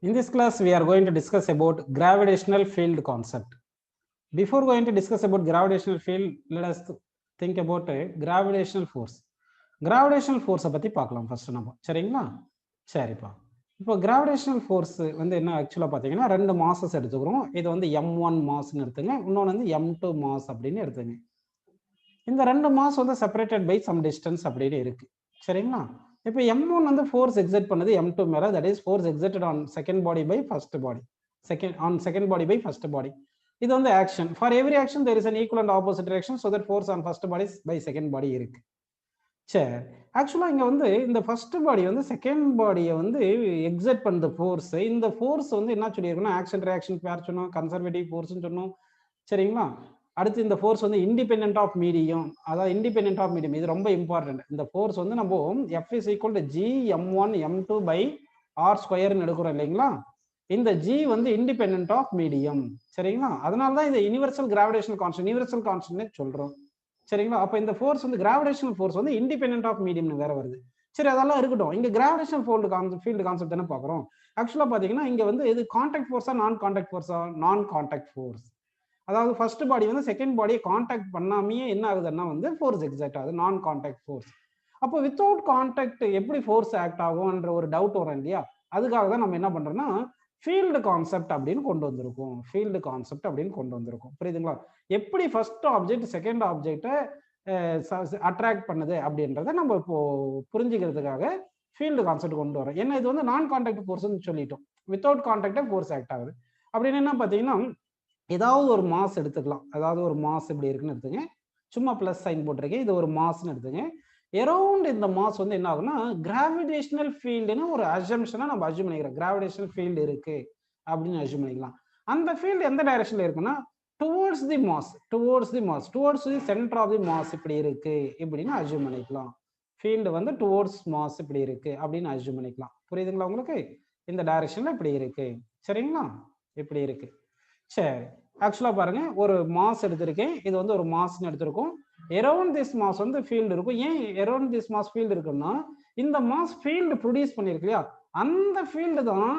In this class, we are going to discuss about gravitational field concept. Before going to discuss about gravitational field, let us think about a gravitational force. Gravitational force பத்தி பார்க்கலாம் first நம்ம. சரிங்களா? சரிப்பா. இப்போ gravitational force வந்து என்ன ஆக்சுவலா பாத்தீங்கன்னா ரெண்டு மாசஸ் எடுத்துக்கிறோம். இது வந்து m1 மாஸ்ன்னு எடுத்துங்க. இன்னொன்று வந்து m2 மாஸ் அப்படின்னு எடுத்துங்க. இந்த ரெண்டு மாஸ் வந்து செப்பரேட்டட் பை சம் டிஸ்டன்ஸ் அப்படின்னு இருக்கு. சரிங்களா? இப்போ m1 வந்து ஃபோர்ஸ் எக்ஸர்ட் பண்ணது m2 மேல, that is force exerted on second body by first body. Second body by first body. இது வந்து action. For every action there is an equal and opposite direction, so that force on first body by second body இருக்கு. சரி, ஆக்சுவலா இங்க வந்து இந்த first body வந்து second பாடியை வந்து எக்ஸர்ட் பண்ணுற ஃபோர்ஸ். இந்த ஃபோர்ஸ் வந்து என்ன சொல்லியிருக்கோம்னா ஆக்ஷன் ரியாக்ஷன் பேர் சொன்னோம், கன்சர்வேட்டிவ் ஃபோர்ஸ்னு சொன்னோம். சரிங்களா? அடுத்து இந்த ஃபோர்ஸ் வந்து இண்டிபெண்டன்ட் ஆஃப் மீடியம், அதாவது இண்டிபெண்டன்ட் ஆஃப் மீடியம், இது ரொம்ப இம்பார்ட்டன்ட். இந்த ஃபோர்ஸ் வந்து நம்ம F is equal to G m1 m2 by r ஸ்கொயர்னு எடுக்கிறோம் இல்லைங்களா? இந்த G வந்து இண்டிபெண்டன்ட் ஆஃப் மீடியம். சரிங்களா? அதனால தான் இந்த universal gravitational constant universal constant சொல்றோம். சரிங்களா? அப்ப இந்த ஃபோர்ஸ் வந்து கிராவிடேஷனல் ஃபோர்ஸ் வந்து இண்டிபெண்டன்ட் ஆஃப் மீடியம்னு வேற வருது. சரி, அதெல்லாம் இருக்கட்டும். இங்க கிராவிடேஷனல் ஃபீல்டு கான்செப்ட் என்ன பாக்குறோம்? ஆக்சுவலா பாத்தீங்கன்னா இங்க வந்து இது கான்டாக்ட் ஃபோர்ஸா நான் கான்டாக்ட் ஃபோர்ஸா? நான் கான்டாக்ட் ஃபோர்ஸ். அதாவது ஃபர்ஸ்ட் பாடி வந்து செகண்ட் பாடியை கான்டாக்ட் பண்ணாமையே என்ன ஆகுதுன்னா வந்து ஃபோர்ஸ் எக்ஸர்ட் ஆகுது, நான் கான்டாக்ட் ஃபோர்ஸ். அப்போ வித்தவுட் கான்டாக்ட் எப்படி ஃபோர்ஸ் ஆக்ட் ஆகும்ன்ற ஒரு டவுட் வரும் இல்லையா? அதுக்காக தான் நம்ம என்ன பண்றோம்னா ஃபீல்டு கான்செப்ட் அப்படின்னு கொண்டு வந்திருக்கோம். ஃபீல்டு கான்செப்ட் அப்படின்னு கொண்டு வந்திருக்கோம். புரியுதுங்களா? எப்படி ஃபர்ஸ்ட் ஆப்ஜெக்ட் செகண்ட் ஆப்ஜெக்டை அட்ராக்ட் பண்ணுது அப்படின்றத நம்ம இப்போ புரிஞ்சுக்கிறதுக்காக ஃபீல்டு கான்செப்ட் கொண்டு வரோம். ஏன்னா இது வந்து நான் கான்டாக்ட் ஃபோர்ஸ்ன்னு சொல்லிட்டோம். வித்தவுட் கான்டாக்டே ஃபோர்ஸ் ஆக்ட் ஆகுது. அப்படின்னு என்ன பார்த்தீங்கன்னா ஏதாவது ஒரு மாஸ் எடுத்துக்கலாம். அதாவது ஒரு மாஸ் இப்படி இருக்குன்னு எடுத்துங்க, சும்மா பிளஸ் சைன் போட்டிருக்கேன், இது ஒரு மாஸ்ன்னு எடுத்துங்க. அரௌண்ட் இந்த மாஸ் வந்து என்ன ஆகும்னா கிராவிடேஷனல் ஃபீல்டுன்னு ஒரு அசம்ஷனா நம்ம அஸ்யூம் பண்ணிக்கிறோம். கிராவிடேஷனல் ஃபீல்டு இருக்கு அப்படின்னு அஸ்யூம் பண்ணிக்கலாம். அந்த ஃபீல்டு எந்த டைரக்ஷன்ல இருக்குன்னா towards the mass, towards the centre of the mass இப்படி இருக்கு இப்படின்னு அஸ்யூம் பண்ணிக்கலாம். ஃபீல்டு வந்து டுவோர்ட்ஸ் மாஸ் இப்படி இருக்கு அப்படின்னு அஸ்யூம் பண்ணிக்கலாம். புரியுதுங்களா உங்களுக்கு? இந்த டைரக்ஷன்ல இப்படி இருக்கு. சரிங்களா? இப்படி இருக்கு. சரி, ஆக்சுவலா பாருங்க, ஒரு மாஸ் எடுத்திருக்கேன். இது வந்து ஒரு மாஸ்ன்னு எடுத்திருக்கோம். அரௌண்ட் திஸ் மாஸ் வந்து ஃபீல்டு இருக்கும். ஏன் அரௌண்ட் திஸ் மாஸ் ஃபீல்டு இருக்குன்னா இந்த மாஸ் ஃபீல்டு ப்ரொடியூஸ் பண்ணிருக்கு இல்லையா, அந்த ஃபீல்டு தான்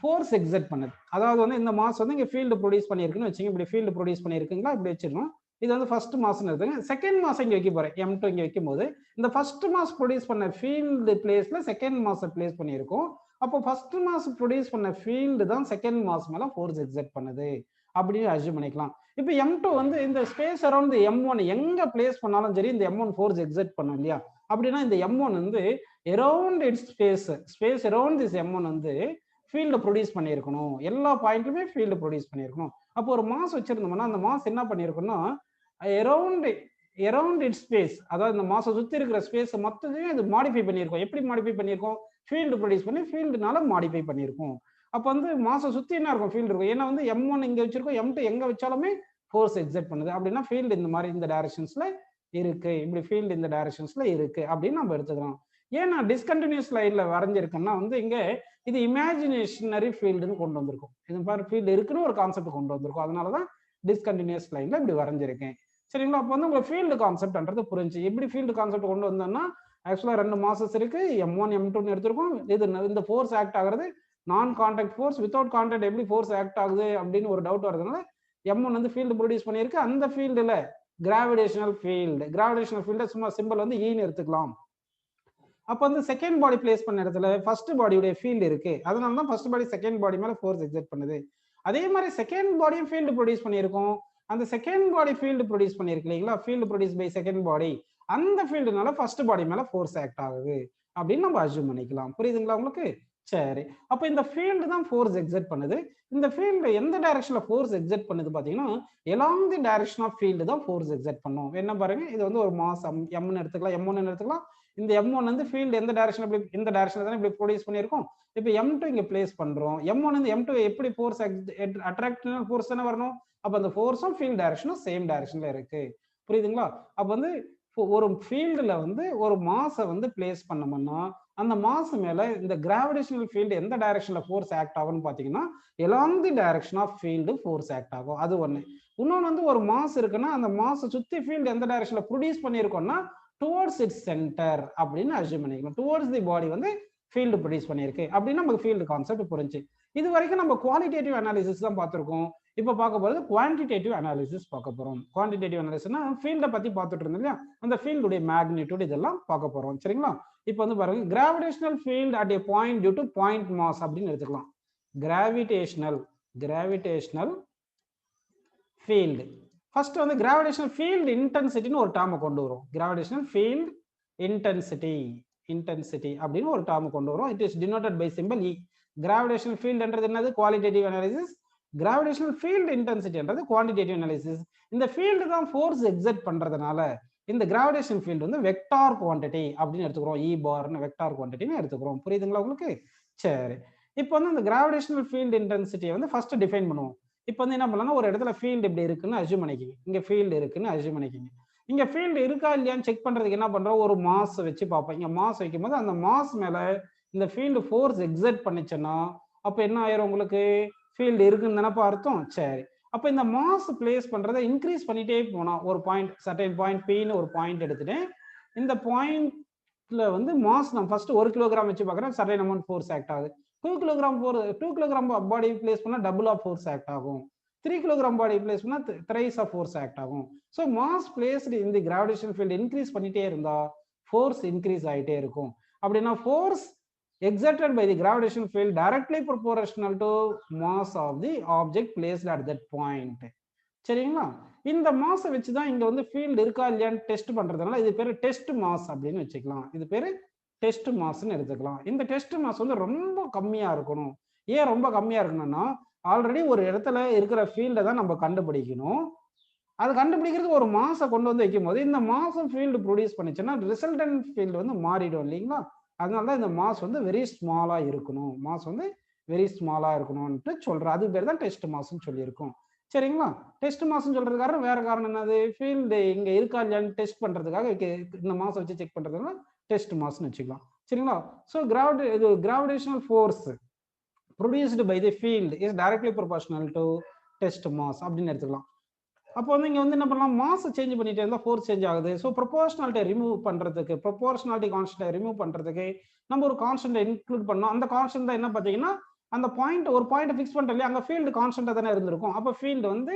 ஃபோர்ஸ் எக்ஸர்ட் பண்ணுது. அதாவது வந்து இந்த மாஸ் வந்து இங்க ஃபீல்டு ப்ரொடியூஸ் பண்ணியிருக்குன்னு வச்சுங்க. இப்படி ஃபீல்டு ப்ரொடியூஸ் பண்ணியிருக்குங்களா, இப்படி வச்சிடணும். இது வந்து ஃபர்ஸ்ட் மாஸ்ன்னு எடுத்துங்க. செகண்ட் மாஸ் இங்க வைக்க போறேன், m2 இங்க வைக்கும் போது இந்த ஃபர்ஸ்ட் மாஸ் ப்ரொடியூஸ் பண்ண ஃபீல்டு பிளேஸ்ல செகண்ட் மாஸ் பிளேஸ் பண்ணியிருக்கோம். அப்போ ஃபர்ஸ்ட் மாஸ் ப்ரொடியூஸ் பண்ண ஃபீல்டு தான் செகண்ட் மாஸ் மேல ஃபோர்ஸ் எக்ஸர்ட் பண்ணுது அப்படின்னு அஸ்யூம் பண்ணிக்கலாம். இப்போ m2 வந்து இந்த ஸ்பேஸ் அரௌண்ட் m1 எங்க பிளேஸ் பண்ணாலும் சரி இந்த m1 ஃபோர்ஸ் எக்ஸர்ட் பண்ணும் இல்லையா? அப்படின்னா இந்த m1 வந்து around it's space around this m1 வந்து ஃபீல்டு ப்ரொடியூஸ் பண்ணியிருக்கணும். எல்லா பாயிண்ட்லுமே ஃபீல்டு ப்ரொடியூஸ் பண்ணியிருக்கணும். அப்போ ஒரு மாஸ் வச்சிருந்தோம்னா அந்த மாஸ் என்ன பண்ணியிருக்கணும்னா அரௌண்ட் இட்ஸ் ஸ்பேஸ், அதாவது இந்த மாசை சுத்தி இருக்கிற ஸ்பேஸ் மொத்தத்தையும் இது மாடிஃபை பண்ணியிருக்கோம். எப்படி மாடிஃபை பண்ணியிருக்கோம்? ஃபீல்டு ப்ரொடியூஸ் பண்ணி ஃபீல்டுனால மாடிஃபை பண்ணியிருக்கோம். அப்போ வந்து மாசை சுத்தி என்ன இருக்கும்? ஃபீல்டு இருக்கும். ஏன்னா வந்து m1 இங்க வச்சிருக்கோம், m2 எங்க வச்சாலுமே ஃபோர்ஸ் எக்ஸர்ட் பண்ணுது. அப்படின்னா ஃபீல்டு இந்த மாதிரி இந்த டைரக்ஷன்ஸ்ல இருக்கு, இப்படி ஃபீல்டு இந்த டைரக்ஷன்ஸ்ல இருக்கு அப்படின்னு நம்ம எடுத்துக்கிறோம். ஏன் நான் டிஸ்கண்டினியூஸ் லைன்ல வரைஞ்சிருக்கேன்னா வந்து இங்க இது இமேஜினேஷனரி ஃபீல்டுன்னு கொண்டு வந்திருக்கும். இது மாதிரி ஃபீல்டு இருக்குன்னு ஒரு கான்செப்ட் கொண்டு வந்திருக்கும். அதனாலதான் டிஸ்கண்டினியூஸ் லைன்ல இப்படி வரைஞ்சிருக்கேன். சரிங்களா? அப்போ வந்து உங்களுக்கு ஃபீல்டு கான்செப்ட்ன்றது புரிஞ்சு. எப்படி ஃபீல்டு கான்செப்ட் கொண்டு வந்தோம்னா ஆக்சுவலா ரெண்டு மாசஸ் இருக்கு, m1 m2 எடுத்திருக்கோம். இது இந்த ஃபோர்ஸ் ஆக்ட் ஆகுறது நான் கான்டாக்ட் ஃபோர்ஸ். வித்தவுட் கான்டாக்ட் எப்படி ஃபோர்ஸ் ஆக்ட் ஆகுது அப்படின்னு ஒரு டவுட் வரதுனால m1 வந்து ஃபீல்டு ப்ரொடியூஸ் பண்ணியிருக்கு. அந்த ஃபீல்டுல கிராவிடேஷனல் ஃபீல்டு சும்மா சிம்பிள் வந்து ஈன்னு எடுத்துக்கலாம். அப்போ வந்து செகண்ட் பாடி பிளேஸ் பண்ண இடத்துல ஃபர்ஸ்ட் பாடியுடைய ஃபீல்டு இருக்கு. அதனால தான் ஃபர்ஸ்ட் பாடி செகண்ட் பாடி மேல ஃபோர்ஸ் எக்ஸர்ட் பண்ணுது. அதே மாதிரி செகண்ட் பாடியும் ஃபீல்டு ப்ரொடியூஸ் பண்ணியிருக்கோம். அந்த செகண்ட் பாடி ஃபீல்டு ப்ரொடியூஸ் பண்ணிருக்கு இல்லைங்களா, field produce by second body, அந்த ஃபீல்டுனால ஃபர்ஸ்ட் பாடி மேல ஃபோர்ஸ் ஆக்ட் ஆகுது அப்படின்னு நம்ம அஸ்யூம் பண்ணிக்கலாம். புரியுதுங்களா உங்களுக்கு? சரி, அப்போ இந்த ஃபீல்டு தான் ஃபோர்ஸ் எக்ஸர்ட் பண்ணுது. இந்த ஃபீல்டு எந்த டைரக்ஷன்ல ஃபோர்ஸ் எக்ஸர்ட் பண்ணுது பாத்தீங்கன்னா along the direction of field தான் ஃபோர்ஸ் எக்ஸர்ட் பண்ணும். என்ன பாருங்க, இது வந்து ஒரு மாஸ் m1 எடுத்துக்கலாம், m1 எடுத்துக்கலாம். இந்த m1 வந்து ஃபீல்டு எந்த டைரக்ஷன்ல இந்த டைரக்ஷன்ல தானே இப்படி ப்ரொடியூஸ் பண்ணியிருக்கோம். இப்போ m2 இங்க பிளேஸ் பண்றோம். m1 வந்து m2 எப்படி ஃபோர்ஸ் அட்ராக்ஷனல் ஃபோர்ஸ் தானே வரணும். அப்ப அந்த ஃபோர்ஸும் ஃபீல்ட் டைரக்ஷனும் சேம் டைரக்ஷன்ல இருக்கு. புரியுதுங்களா? அப்ப வந்து ஒரு ஃபீல்டுல வந்து ஒரு மாஸை வந்து பிளேஸ் பண்ணோம்னா அந்த மாஸ் மேல இந்த கிராவிடேஷனல் ஃபீல்டு எந்த டைரக்ஷன்ல ஃபோர்ஸ் ஆக்ட் ஆகும்னு பாத்தீங்கன்னா along the direction of field force act ஆகும். அது ஒண்ணு. இன்னொன்னு வந்து ஒரு மாஸ் இருக்குன்னா அந்த மாஸை சுத்தி ஃபீல்டு எந்த டைரக்ஷன்ல ப்ரொடியூஸ் பண்ணியிருக்கோம்னா டுவோர்ட்ஸ் இட்ஸ் சென்டர் அப்படின்னு அஸ்யூம் பண்ணிக்கலாம். டுவோர்ட்ஸ் தி பாடி வந்து ஃபீல்டு ப்ரொடியூஸ் பண்ணியிருக்கு அப்படின்னு நமக்கு ஃபீல்டு கான்செப்ட் புரிஞ்சு. இது வரைக்கும் நம்ம குவாலிட்டேட்டிவ் அனாலிசிஸ் தான் பார்த்துருக்கோம். இப்போ பார்க்க போகிறது குவான்டிடேட்டிவ் அனாலிசிஸ் பார்க்க போகிறோம். குவான்டிடேட்டிவ் அனாலிசிஸ்னா ஃபீல்டை பற்றி பார்த்துட்டு இருந்தோம் இல்லையா, அந்த ஃபீல்டுடைய மேக்னிடியூட் இதெல்லாம் பார்க்க போகிறோம். சரிங்களா? இப்போ வந்து பாருங்க, gravitational field at a point due to point mass அப்படின்னு எடுத்துக்கலாம். கிராவிடேஷனல் ஃபீல்டு ஃபர்ஸ்ட் வந்து கிராவிடேஷனல் ஃபீல்டு இன்டென்சிட்டின்னு ஒரு டேர்மை கொண்டு வரும். கிராவிடேஷனல் ஃபீல்டு இன்டென்சிட்டி அப்படின்னு ஒரு டேர்மை கொண்டு வரும். It is denoted by simple E. Gravitational ஃபீல்டுன்றது என்னது? Qualitative analysis. கிராவிடேஷனல் ஃபீல்டு இன்டென்சிட்டின்றது குவான்டிடேட்டிவ் அனாலிசிஸ். இந்த ஃபீல்டு தான் ஃபோர்ஸ் எக்ஸர்ட் பண்றதுனால இந்த கிராவிடேஷன் ஃபீல்டு வந்து வெக்டார் குவான்டிட்டி அப்படின்னு எடுத்துக்கிறோம். இ பார்னு வெக்டார் குவான்டிட்டின்னு எடுத்துக்கிறோம். புரியுதுங்களா உங்களுக்கு? சரி, இப்போ வந்து இந்த கிராவிடேஷனல் ஃபீல்டு இன்டென்சிட்டியை வந்து ஃபர்ஸ்ட் டிஃபைன் பண்ணுவோம். இப்போ வந்து என்ன பண்ணலாம், ஒரு இடத்துல ஃபீல்டு இப்படி இருக்குன்னு அஸ்யூம் பண்ணிக்கிங்க. இங்க ஃபீல்டு இருக்குன்னு அஸ்யூம் பண்ணிக்கிங்க. இங்க ஃபீல்டு இருக்கா இல்லையான்னு செக் பண்றதுக்கு என்ன பண்றோம், ஒரு மாஸ் வச்சு பார்ப்போம். இங்க மாஸ் வைக்கும் போது அந்த மாஸ் மேல இந்த ஃபீல்டு ஃபோர்ஸ் எக்ஸர்ட் பண்ணிச்சுன்னா அப்ப என்ன ஆயிரும், உங்களுக்கு ஃபீல்டு இருக்குன்னு தானப்பா அர்த்தம். சரி, அப்ப இந்த மாஸ் பிளேஸ் பண்றதை இன்க்ரீஸ் பண்ணிட்டே போனா ஒரு பாயிண்ட், சர்டைன் பாயிண்ட் பின்னு ஒரு பாயிண்ட் எடுத்துட்டு இந்த பாயிண்ட்ல வந்து மாஸ் நான் ஃபர்ஸ்ட் 1 கிலோகிராம் வச்சு பார்க்குறேன், சர்டைன் அமௌண்ட் ஃபோர்ஸ் ஆக்ட் ஆகுது. 2 கிலோகிராம் பாடி பிளேஸ் பண்ணா டபுள் ஆஃப் ஃபோர்ஸ் ஆக்ட் ஆகும். 3 கிலோகிராம் பாடி பிளேஸ் பண்ணா த்ரைஸ் ஆஃப் ஃபோர்ஸ் ஆக்ட் ஆகும். ஸோ மாஸ் பிளேஸ்டு இந்த கிராவிடேஷன் ஃபீல்டு இன்க்ரீஸ் பண்ணிட்டே இருந்தா ஃபோர்ஸ் இன்க்ரீஸ் ஆகிட்டே இருக்கும். அப்படின்னா force exerted by the gravitational field directly proportional to mass of the object placed at that point. சரிங்களா? இந்த மாஸ் வச்சு தான் இங்க வந்து ஃபீல்டு இருக்கா இல்லையான்னு டெஸ்ட் பண்றதுனால இது பேரு டெஸ்ட் மாஸ் அப்படின்னு வச்சுக்கலாம். இது பேரு டெஸ்ட் மாஸ்ன்னு எடுத்துக்கலாம். இந்த டெஸ்ட் மாஸ் வந்து ரொம்ப கம்மியா இருக்கணும். ஏன் ரொம்ப கம்மியா இருக்கணும்னா, ஆல்ரெடி ஒரு இடத்துல இருக்கிற ஃபீல்டை தான் நம்ம கண்டுபிடிக்கணும். அது கண்டுபிடிக்கிறதுக்கு ஒரு மாசை கொண்டு வந்து வைக்கும் போது இந்த மாசம் ஃபீல்டு ப்ரொடியூஸ் பண்ணிச்சுன்னா ரிசல்டன்ட் ஃபீல்டு வந்து மாறிடும் இல்லைங்களா? அதனால தான் இந்த மாஸ் வந்து வெரி ஸ்மாலா இருக்கணும். மாஸ் வந்து வெரி ஸ்மாலா இருக்கணும்னு சொல்றேன். அது பேர் தான் டெஸ்ட் மாஸ்ன்னு சொல்லியிருக்கோம். சரிங்களா? டெஸ்ட் மாஸ்ன்னு சொல்றது காரணம் வேற காரணம் என்னது, ஃபீல்டு இங்க இருக்கா இல்லையான்னு டெஸ்ட் பண்றதுக்காக இந்த மாஸ் வச்சு செக் பண்றதுனால டெஸ்ட் மாஸ்ன்னு வச்சுக்கலாம். சரிங்களா? So gravitational force produced by the field is directly proportional to test mass அப்படின்னு எடுத்துக்கலாம். அப்போ வந்து இங்க வந்து என்ன பண்ணலாம், மாஸ் சேஞ்ச் பண்ணிட்டே இருந்தா ஃபோர்ஸ் சேஞ்ச் ஆகுது. ஸோ ப்ரொபோர்ஷனாலிட்டி ரிமூவ் பண்றதுக்கு, ப்ரொபோர்ஷனாலிட்டி கான்ஸ்டன்ட் ரிமூவ் பண்றதுக்கு நம்ம ஒரு கான்ஸ்டன்ட் இன்க்ளூட் பண்ணோம். அந்த கான்ஸ்டன்ட் தான் என்ன பார்த்தீங்கன்னா, அந்த பாயிண்ட் ஒரு பாயிண்ட் ஃபிக்ஸ் பண்ணிட்டோம் இல்லையா, அங்க ஃபீல்டு கான்ஸ்டன்டா தானே இருந்திருக்கும். அப்போ ஃபீல்டு வந்து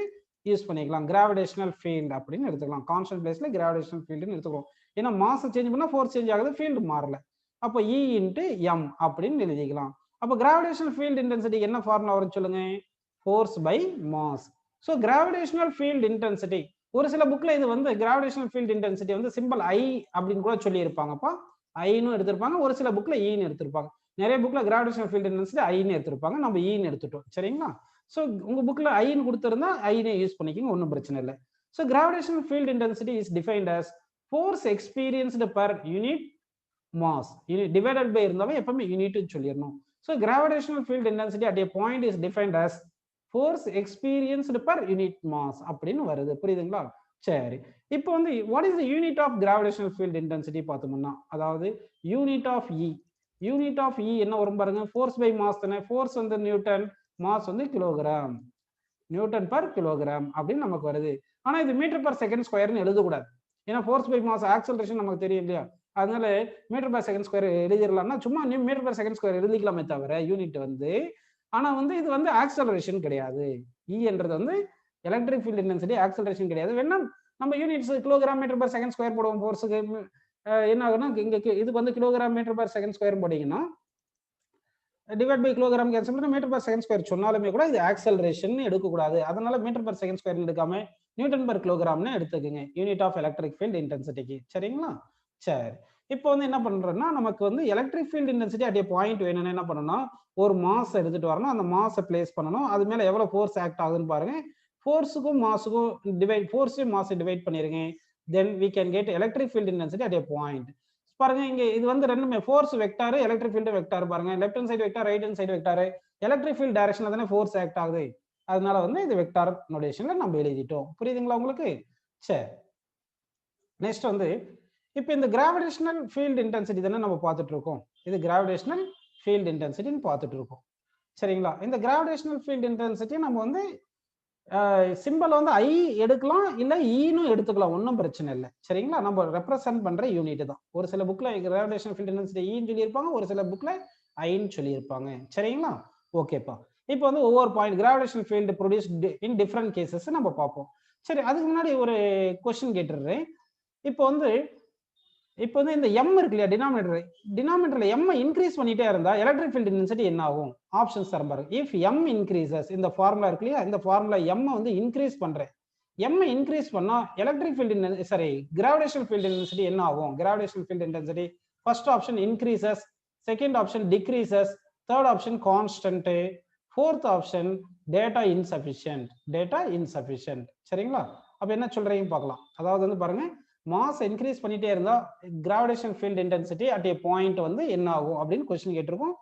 யூஸ் பண்ணிக்கலாம், கிராவிடேஷனல் ஃபீல்டு அப்படின்னு எடுத்துக்கலாம். கான்ஸ்டன்ட் பிளேஸ்ல கிராவிடேஷனல் ஃபீல்டுன்னு எடுத்துக்கலாம். ஏன்னா மாஸ் சேஞ்ச் பண்ணா ஃபோர்ஸ் சேஞ்ச் ஆகுது, ஃபீல்டு மாறல. அப்போ E இன்ட்டு எம் அப்படின்னு எழுதிக்கலாம். அப்போ கிராவிடேஷனல் ஃபீல்டு இன்டென்சிட்டி என்ன ஃபார்முலா வரும்னு சொல்லுங்க, force by mass. So gravitational field intensity ஒரு சில புக்ல இது வந்து கிராவிடேஷனல் ஃபீல்டு இன்டென்சிட்டி வந்து சிம்பிள் ஐ அப்படின்னு கூட சொல்லி இருப்பாங்கப்பா, ஐன்னு எடுத்திருப்பாங்க. ஒரு சில புக்ல ஈன்னு எடுத்திருப்பாங்க. நிறைய புக்ல கிராவிடேஷனல் ஃபீல்டு இன்டென்சிட்டி ஐன்னு எடுத்திருப்பாங்க, நம்ம ஈன்னு எடுத்துட்டோம். சரிங்களா? ஸோ உங்க புக்ல ஐன்னு கொடுத்திருந்தா ஐனே யூஸ் பண்ணிக்கோங்க, ஒன்றும் பிரச்சனை இல்லை. So gravitational field intensity is defined as force experienced per unit mass. Divided by இருந்தாலும் எப்பவுமே யூனிட்னு சொல்லிடணும். So gravitational field intensity at a point is defined as force experienced per unit mass அப்படின்னு வருது. புரியுதுங்களா? சரி, இப்போ வந்து what is the unit of gravitational field intensity பார்த்தோம்னா, அதாவது unit of E. Unit of E என்ன வரும் பாருங்க, ஃபோர்ஸ் பை மாஸ் தானே. ஃபோர்ஸ் வந்து நியூட்டன், மாஸ் வந்து கிலோகிராம், நியூட்டன் பர் கிலோகிராம் அப்படின்னு நமக்கு வருது. ஆனா இது மீட்டர் பர் செகண்ட் ஸ்கொயர்னு எழுதக்கூடாது. ஏன்னா ஃபோர்ஸ் பை மாஸ் ஆக்சலரேஷன் நமக்கு தெரியும் இல்லையா, அதனால மீட்டர் பர் செகண்ட் ஸ்கொயர் எழுதிடலாம்னா சும்மா மீட்டர் பர் செகண்ட் ஸ்கொயர் எழுதிக்கலாமே தவிர யூனிட் வந்து, ஆனா வந்து இது வந்து ஆக்சலரேஷன் கிடையாது. இ என்றது வந்து எலக்ட்ரிக் ஃபீல்ட் இன்டென்சிட்டி, ஆக்சலரேஷன் கிடையாது. வேணா நம்ம units kilogram metre per second square போடுவோம். ஃபோர்ஸுக்கு என்ன ஆகுனா, இங்க இதுக்கு வந்து kilogram metre per second square போட்டீங்கன்னா டிவைட் பை கிலோகிராம் கேன்சல் பண்ணி மீட்டர் பர் செகண்ட் ஸ்கொயர் சொன்னாலுமே கூட இது ஆக்சலரேஷன் எடுக்கக்கூடாது. அதனால மீட்டர் பர் செகண்ட் ஸ்கொயர் எடுக்காம நியூட்டன் பர் கிலோகிராம்னு எடுத்துக்கோங்க யூனிட் ஆஃப் எலக்ட்ரிக் ஃபீல்ட் இன்டென்சிட்டிக்கு. சரிங்களா? சரி, இப்போ வந்து என்ன பண்றோம்னா, நமக்கு வந்து electric field intensity at a point வேணும்னா என்ன பண்ணணும்னா, ஒரு மாஸ் எடுத்துட்டு வரணும், அந்த மாஸை பிளேஸ் பண்ணணும், அது மேல எவ்வளவு ஃபோர்ஸ் ஆக்ட் ஆகுதுன்னு பாருங்க. ஃபோர்ஸுக்கும் மாஸுக்கும் டிவைட், ஃபோர்ஸையும் மாஸை டிவைட் பண்ணிருங்க. தென் we can get electric field intensity at a point. பாருங்க இங்க இது வந்து ரெண்டுமே force vector, electric field vector. பாருங்க left hand side vector, right hand side vector. Electric field டைரக்ஷன்ல தானே ஃபோர்ஸ் ஆக்ட் ஆகுது, அதனால வந்து இது வெக்டார் நோடேஷன்ல நம்ம எழுதிட்டோம். புரியுதுங்களா உங்களுக்கு? சரி, நெக்ஸ்ட் வந்து இப்போ இந்த கிராவிடேஷனல் ஃபீல்ட் இன்டென்சிட்டி தானே நம்ம பார்த்துட்டு இருக்கோம். இது கிராவிடேஷனல் ஃபீல்ட் இன்டென்சிட்டின்னு பார்த்துட்டு இருக்கோம். சரிங்களா? இந்த கிராவிடேஷனல் ஃபீல்ட் இன்டென்சிட்டி நம்ம வந்து சிம்பிள் வந்து ஐ எடுக்கலாம் இல்ல ஈன்னு எடுத்துக்கலாம், ஒன்றும் பிரச்சனை இல்லை சரிங்களா. நம்ம ரெப்ரசென்ட் பண்ற யூனிட் தான். ஒரு சில புக்ல கிராவிடேஷனல் ஃபீல்ட் இன்டென்சிட்டி ஈன்னு சொல்லியிருப்பாங்க, ஒரு சில புக்ல ஐன்னு சொல்லியிருப்பாங்க சரிங்களா. ஓகேப்பா. இப்போ வந்து ஒவ்வொரு point gravitational field produce in different cases நம்ம பார்ப்போம். சரி, அதுக்கு முன்னாடி ஒரு கொஸ்டின் கேட்டுடுறேன். இப்போ வந்து இந்த m இருக்கு இல்லையா, டினாமினேட்டர்ல m இன்க்ரீஸ் பண்ணிட்டே இருந்தா எலக்ட்ரிக் ஃபீல்ட் இன்டென்சிட்டி என்ன ஆகும்? ஆப்ஷன்ஸ் தர பாருங்க. இஃப் m இன்க்ரீசஸ், இந்த ஃபார்முலா இருக்கு இல்லையா, இந்த ஃபார்முலா m வந்து இன்க்ரீஸ் பண்றேன். m இன்க்ரீஸ் பண்ணா electric field sorry gravitational field intensity என்ன ஆகும்? Gravitational field intensity first option increases, second option decreases, third option constant, fourth option data insufficient சரிங்களா. அப்ப என்ன சொல்றீங்க பார்க்கலாம். அதாவது வந்து பாருங்க, மாஸ் இன்க்ரீஸ் பண்ணிட்டே இருந்தா gravitation field intensity at a point வந்து என்ன ஆகும் அப்படின்னு கொஸ்டின் கேட்டிருக்கோம்.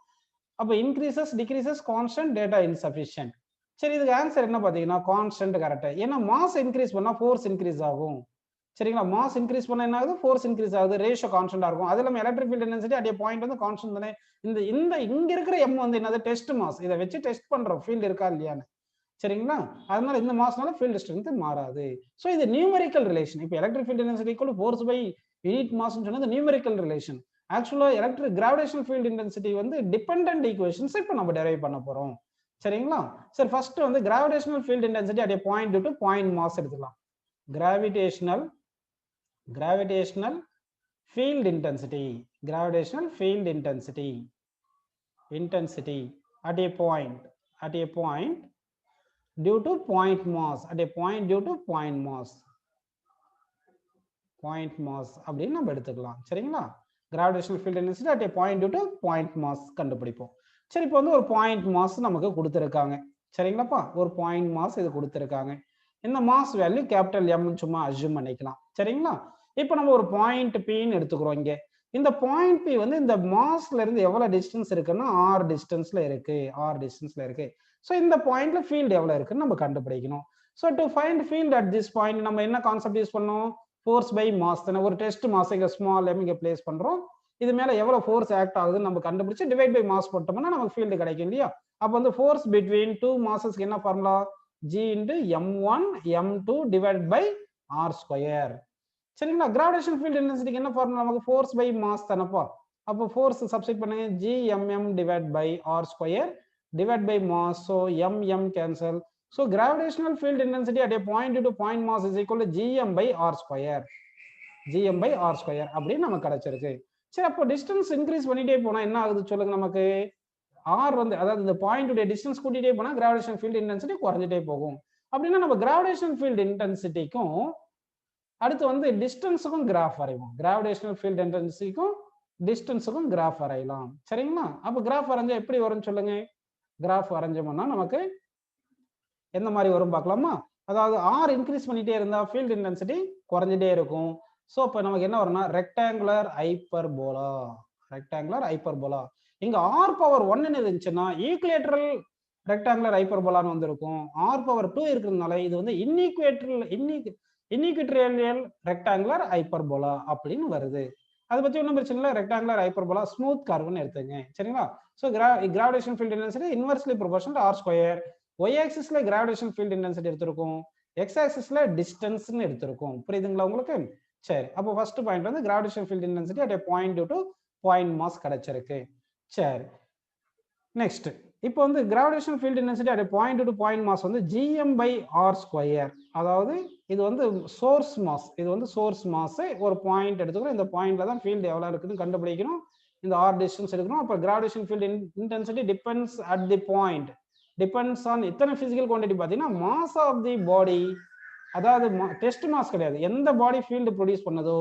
அப்போ increases, decreases, constant, data insufficient. சரி, இதுக்கு ஆன்சர் என்ன பாத்தீங்கன்னா கான்ஸ்டன்ட் கரெக்ட். ஏன்னா மாஸ் இன்க்ரீஸ் பண்ணா ஃபோர்ஸ் இன்க்ரீஸ் ஆகும் சரிங்களா. மாஸ் இன்க்ரீஸ் பண்ணா என்ன ஆகுது? ஃபோர்ஸ் இன்க்ரீஸ் ஆகுது, ரேஷியோ கான்ஸ்டன்டா இருக்கும். அது இல்லாம electric field intensity at a point வந்து கான்ஸ்டன்ட் தானே. இங்க இருக்கிற m வந்து என்னது? Test mass. இதை வச்சு டெஸ்ட் பண்றோம் ஃபீல்ட் இருக்கா இல்லையான்னு சரிங்களா. அதனால இந்த மாஸ்னால ஃபீல்ட் ஸ்ட்ரென்த் மாறாது. ஸோ இது நியூமெரிக்கல் ரிலேஷன். இப்போ electric field intensity equal force by unit மாஸ்னு சொன்னது நியூமெரிக்கல் ரிலேஷன். ஆக்சுவலா எலக்ட்ரிக் கிராவிடேஷனல் ஃபீல்ட் இன்டென்சிட்டி வந்து டிபெண்டன்ட் ஈக்குவேஷன்ஸ் இப்போ நம்ம டெரைவ் பண்ண போறோம் சரிங்களா. சரி, ஃபர்ஸ்ட் வந்து gravitational field intensity at a point due to point mass எடுத்துக்கலாம். Gravitational field intensity at a point due to point mass, அப்படின்னு நம்ம எடுத்துக்கலாம் சரிங்களா. Gravitational field intensity at a point due to point mass கண்டுபிடிப்போம். சரி, இப்போ வந்து ஒரு பாயிண்ட் மாஸ் நமக்கு கொடுத்துருக்காங்க சரிங்களாப்பா. ஒரு பாயிண்ட் மாஸ் இது கொடுத்துருக்காங்க. இந்த மாஸ் வேல்யூ கேபிட்டல் M சும்மா அஸ்யூம் பண்ணிக்கலாம் சரிங்களா. இப்போ நம்ம ஒரு பாயிண்ட் Pன்னு எடுத்துக்கிறோம். இங்க இந்த பாயிண்ட் P வந்து இந்த மாஸ்ல இருந்து எவ்வளவு டிஸ்டன்ஸ் இருக்குன்னா r டிஸ்டன்ஸ்ல இருக்கு. ஸோ இந்த பாயிண்ட்ல ஃபீல்டு எவ்வளவு இருக்குன்னு நம்ம கண்டுபிடிக்கணும். So to find field at this point நம்ம என்ன கான்செப்ட் யூஸ் பண்ணோம்? ஃபோர்ஸ் பை மாஸ் தானே. ஒரு டெஸ்ட் மாஸ் இங்க ஸ்மால் m இங்க பிளேஸ் பண்றோம். இது மேல எவ்வளவு ஃபோர்ஸ் ஆக்ட் ஆகுதுன்னு நம்ம கண்டுபிடிச்சு டிவைட் பை மாஸ் போட்டோம்னா நமக்கு ஃபீல்டு கிடைக்கும் இல்லையா. அப்போ வந்து ஃபோர்ஸ் பிட்வீன் டூ மாசஸ்க்கு என்ன formula? G into m1 m2 divided by r square சரிங்களா. கிராவிடேஷன் ஃபீல்ட் இன்டென்சிட்டிக்கு என்ன ஃபார்முலா? நமக்கு ஃபோர்ஸ் பை மாஸ் தானப்பா. அப்போ ஃபோர்ஸ் சப்ஸ்டிட் பண்ணுங்க. Gmm divided by r square divided by mass. So m cancel. So gravitational field intensity at a point due to point mass is equal to gm by r square அப்படின்னு நமக்கு கிடைச்சிருக்கு. சரி, அப்போ distance increase பண்ணிட்டே போனா என்ன ஆகுது சொல்லுங்க நமக்கு? ஆர் வந்து அதாவது இந்த பாயிண்ட் டிஸ்டன்ஸ் கூட்டிட்டே போனா கிராவிடேஷன் ஃபீல்ட் இன்டென்சிட்டி குறைஞ்சிட்டே போகும். அப்படின்னா நம்ம கிராவிடேஷன் ஃபீல்ட் இன்டென்சிட்டிக்கும் அடுத்து வந்து டிஸ்டன்ஸுக்கும் கிராஃப் வரைவோம். கிராவிடேஷனல் ஃபீல்ட் இன்டென்சிட்டிக்கும் டிஸ்டன்ஸுக்கும் கிராஃப் வரையலாம் சரிங்களா. அப்போ கிராஃப் வரைஞ்சா எப்படி வரும்னு சொல்லுங்க. கிராஃப் வரைஞ்சோம்னா நமக்கு எந்த மாதிரி வரும் பார்க்கலாமா. அதாவது ஆர் இன்க்ரீஸ் பண்ணிட்டே இருந்தா ஃபீல்ட் இன்டென்சிட்டி குறைஞ்சிட்டே இருக்கும். ஸோ இப்போ நமக்கு என்ன வரும்னா ரெக்டாங்குலர் ஹைப்பர்போலா. இங்க ஆர் பவர் 1 இருந்துச்சுன்னா ஈக்குலேட்டரல் ரெக்டாங்குலர் ஹைப்பர்போலான்னு வந்திருக்கும். ஆர் பவர் 2 இருக்கிறதுனால இது வந்து இன்இக்வேட்டோரியல் ரெக்டாங்குலர் ஹைப்பர்போலா அப்படின்னு வருது. அதை பத்தி ஒன்றும் பிரச்சனை இல்லை. ரெக்டாங்குலர் ஹைப்பர்போலா ஸ்மூத் கர்வ்னு எடுத்துங்க சரிங்களா. So gravitation field intensity inversely proportional to r square. Y ஆக்சிஸ்ல கிராவிடேஷன் ஃபீல்ட் இன்டென்சிட்டி எடுத்திருக்கும், எக்ஸ் ஆக்சிஸ்ல டிஸ்டன்ஸ்னு எடுத்திருக்கும். புரியுதுங்களா உங்களுக்கு? சரி, அப்போ ஃபர்ஸ்ட் பாயிண்ட் வந்து gravitation field intensity at a point due to point mass கிடைச்சிருக்கு. சரி, நெக்ஸ்ட் இப்போ வந்து gravitation field intensity at a point due to point mass வந்து gm by r ஸ்கொயர். அதாவது இது வந்து சோர்ஸ் மாஸ். ஒரு பாயிண்ட் எடுத்துக்கிறோம். இந்த பாயிண்ட்ல தான் ஃபீல்டு எவ்வளவு இருக்குன்னு கண்டுபிடிக்கணும். இந்த r டிஸ்டன்ஸ் எடுக்கணும். அப்போ gravitation field intensity depends at the point, depends on இத்தனை பிசிக்கல் குவான்டிட்டி பார்த்தீங்கன்னா மாஸ் ஆஃப் தி பாடி. அதாவது டெஸ்ட் மாஸ் கிடையாது, எந்த பாடி ஃபீல்டு ப்ரொடியூஸ் பண்ணதோ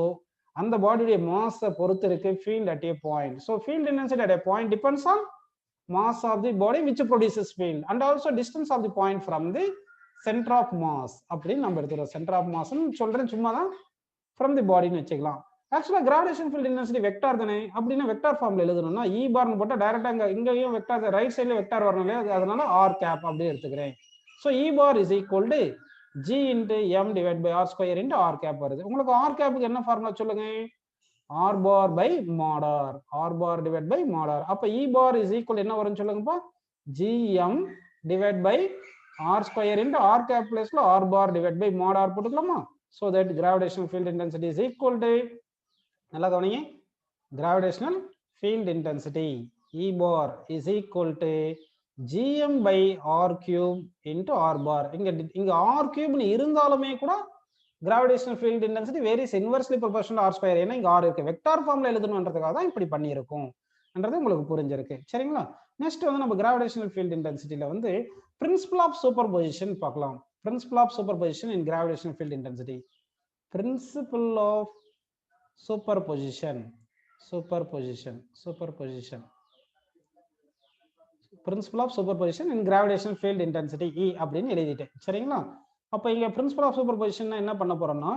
அந்த பாடியுடைய மாஸை பொறுத்து இருக்கு field at a point. So field intensity at a point depends on mass of the body which produces field and also distance of the point from the center of mass. அப்படின்னு நம்ம எடுத்துக்கிறோம். Centre of மாஸ்ன்னு சொல்றேன் சும்மா தான், from the பாடின்னு வச்சுக்கலாம். ஆக்சுவலா gravitation field intensity vector தானே. அப்படின்னா வெக்டார் ஃபார்ம்ல எழுதணும்னா இ பார்னு போட்டா டைரக்டா இங்கேயும் வெக்டார், ரைட் சைட்ல வெக்டார் வரணும் இல்லையா, அதனால ஆர் கேப் அப்படியே எடுத்துக்கிறேன். So E bar is equal to G into m divide by r square into r cap வருது. உங்களுக்கு ஆர் கேப்புக்கு என்ன ஃபார்முலா சொல்லுங்க? r bar by mod r divided by mod r. அப்ப e bar is equal என்ன வரும்னு சொல்லுங்கப்பா? gm divided by r square into r cap place r bar divided by mod r போட்டுக்கலாமா? So that gravitational field intensity is equal to, நல்லா கவனிங்க, gravitational field intensity E bar is equal to gm by r cube into r bar. இங்க r cube இருந்தாலுமே கூட gravitational field intensity varies inversely proportional to r square. ஏன்னா இங்க r இருக்கு, vector ஃபார்ம்ல எழுதணும்ன்றதுக்காக தான் இப்படி பண்ணியிருக்கோம் என்றது உங்களுக்கு புரிஞ்சிருக்கு. சரிங்களா? நெக்ஸ்ட் வந்து நம்ம gravitational field intensityல வந்து principle of superposition பார்க்கலாம். Principle of superposition in gravitational field intensity. Principle of superposition. Principle of superposition in gravitational field intensity E அப்படின்னு எழுதிட்டேன். சரிங்களா? அப்ப இங்க பிரின்சிபல் ஆஃப் சூப்பர்பொசிஷன் என்ன பண்ண போறோம்னா,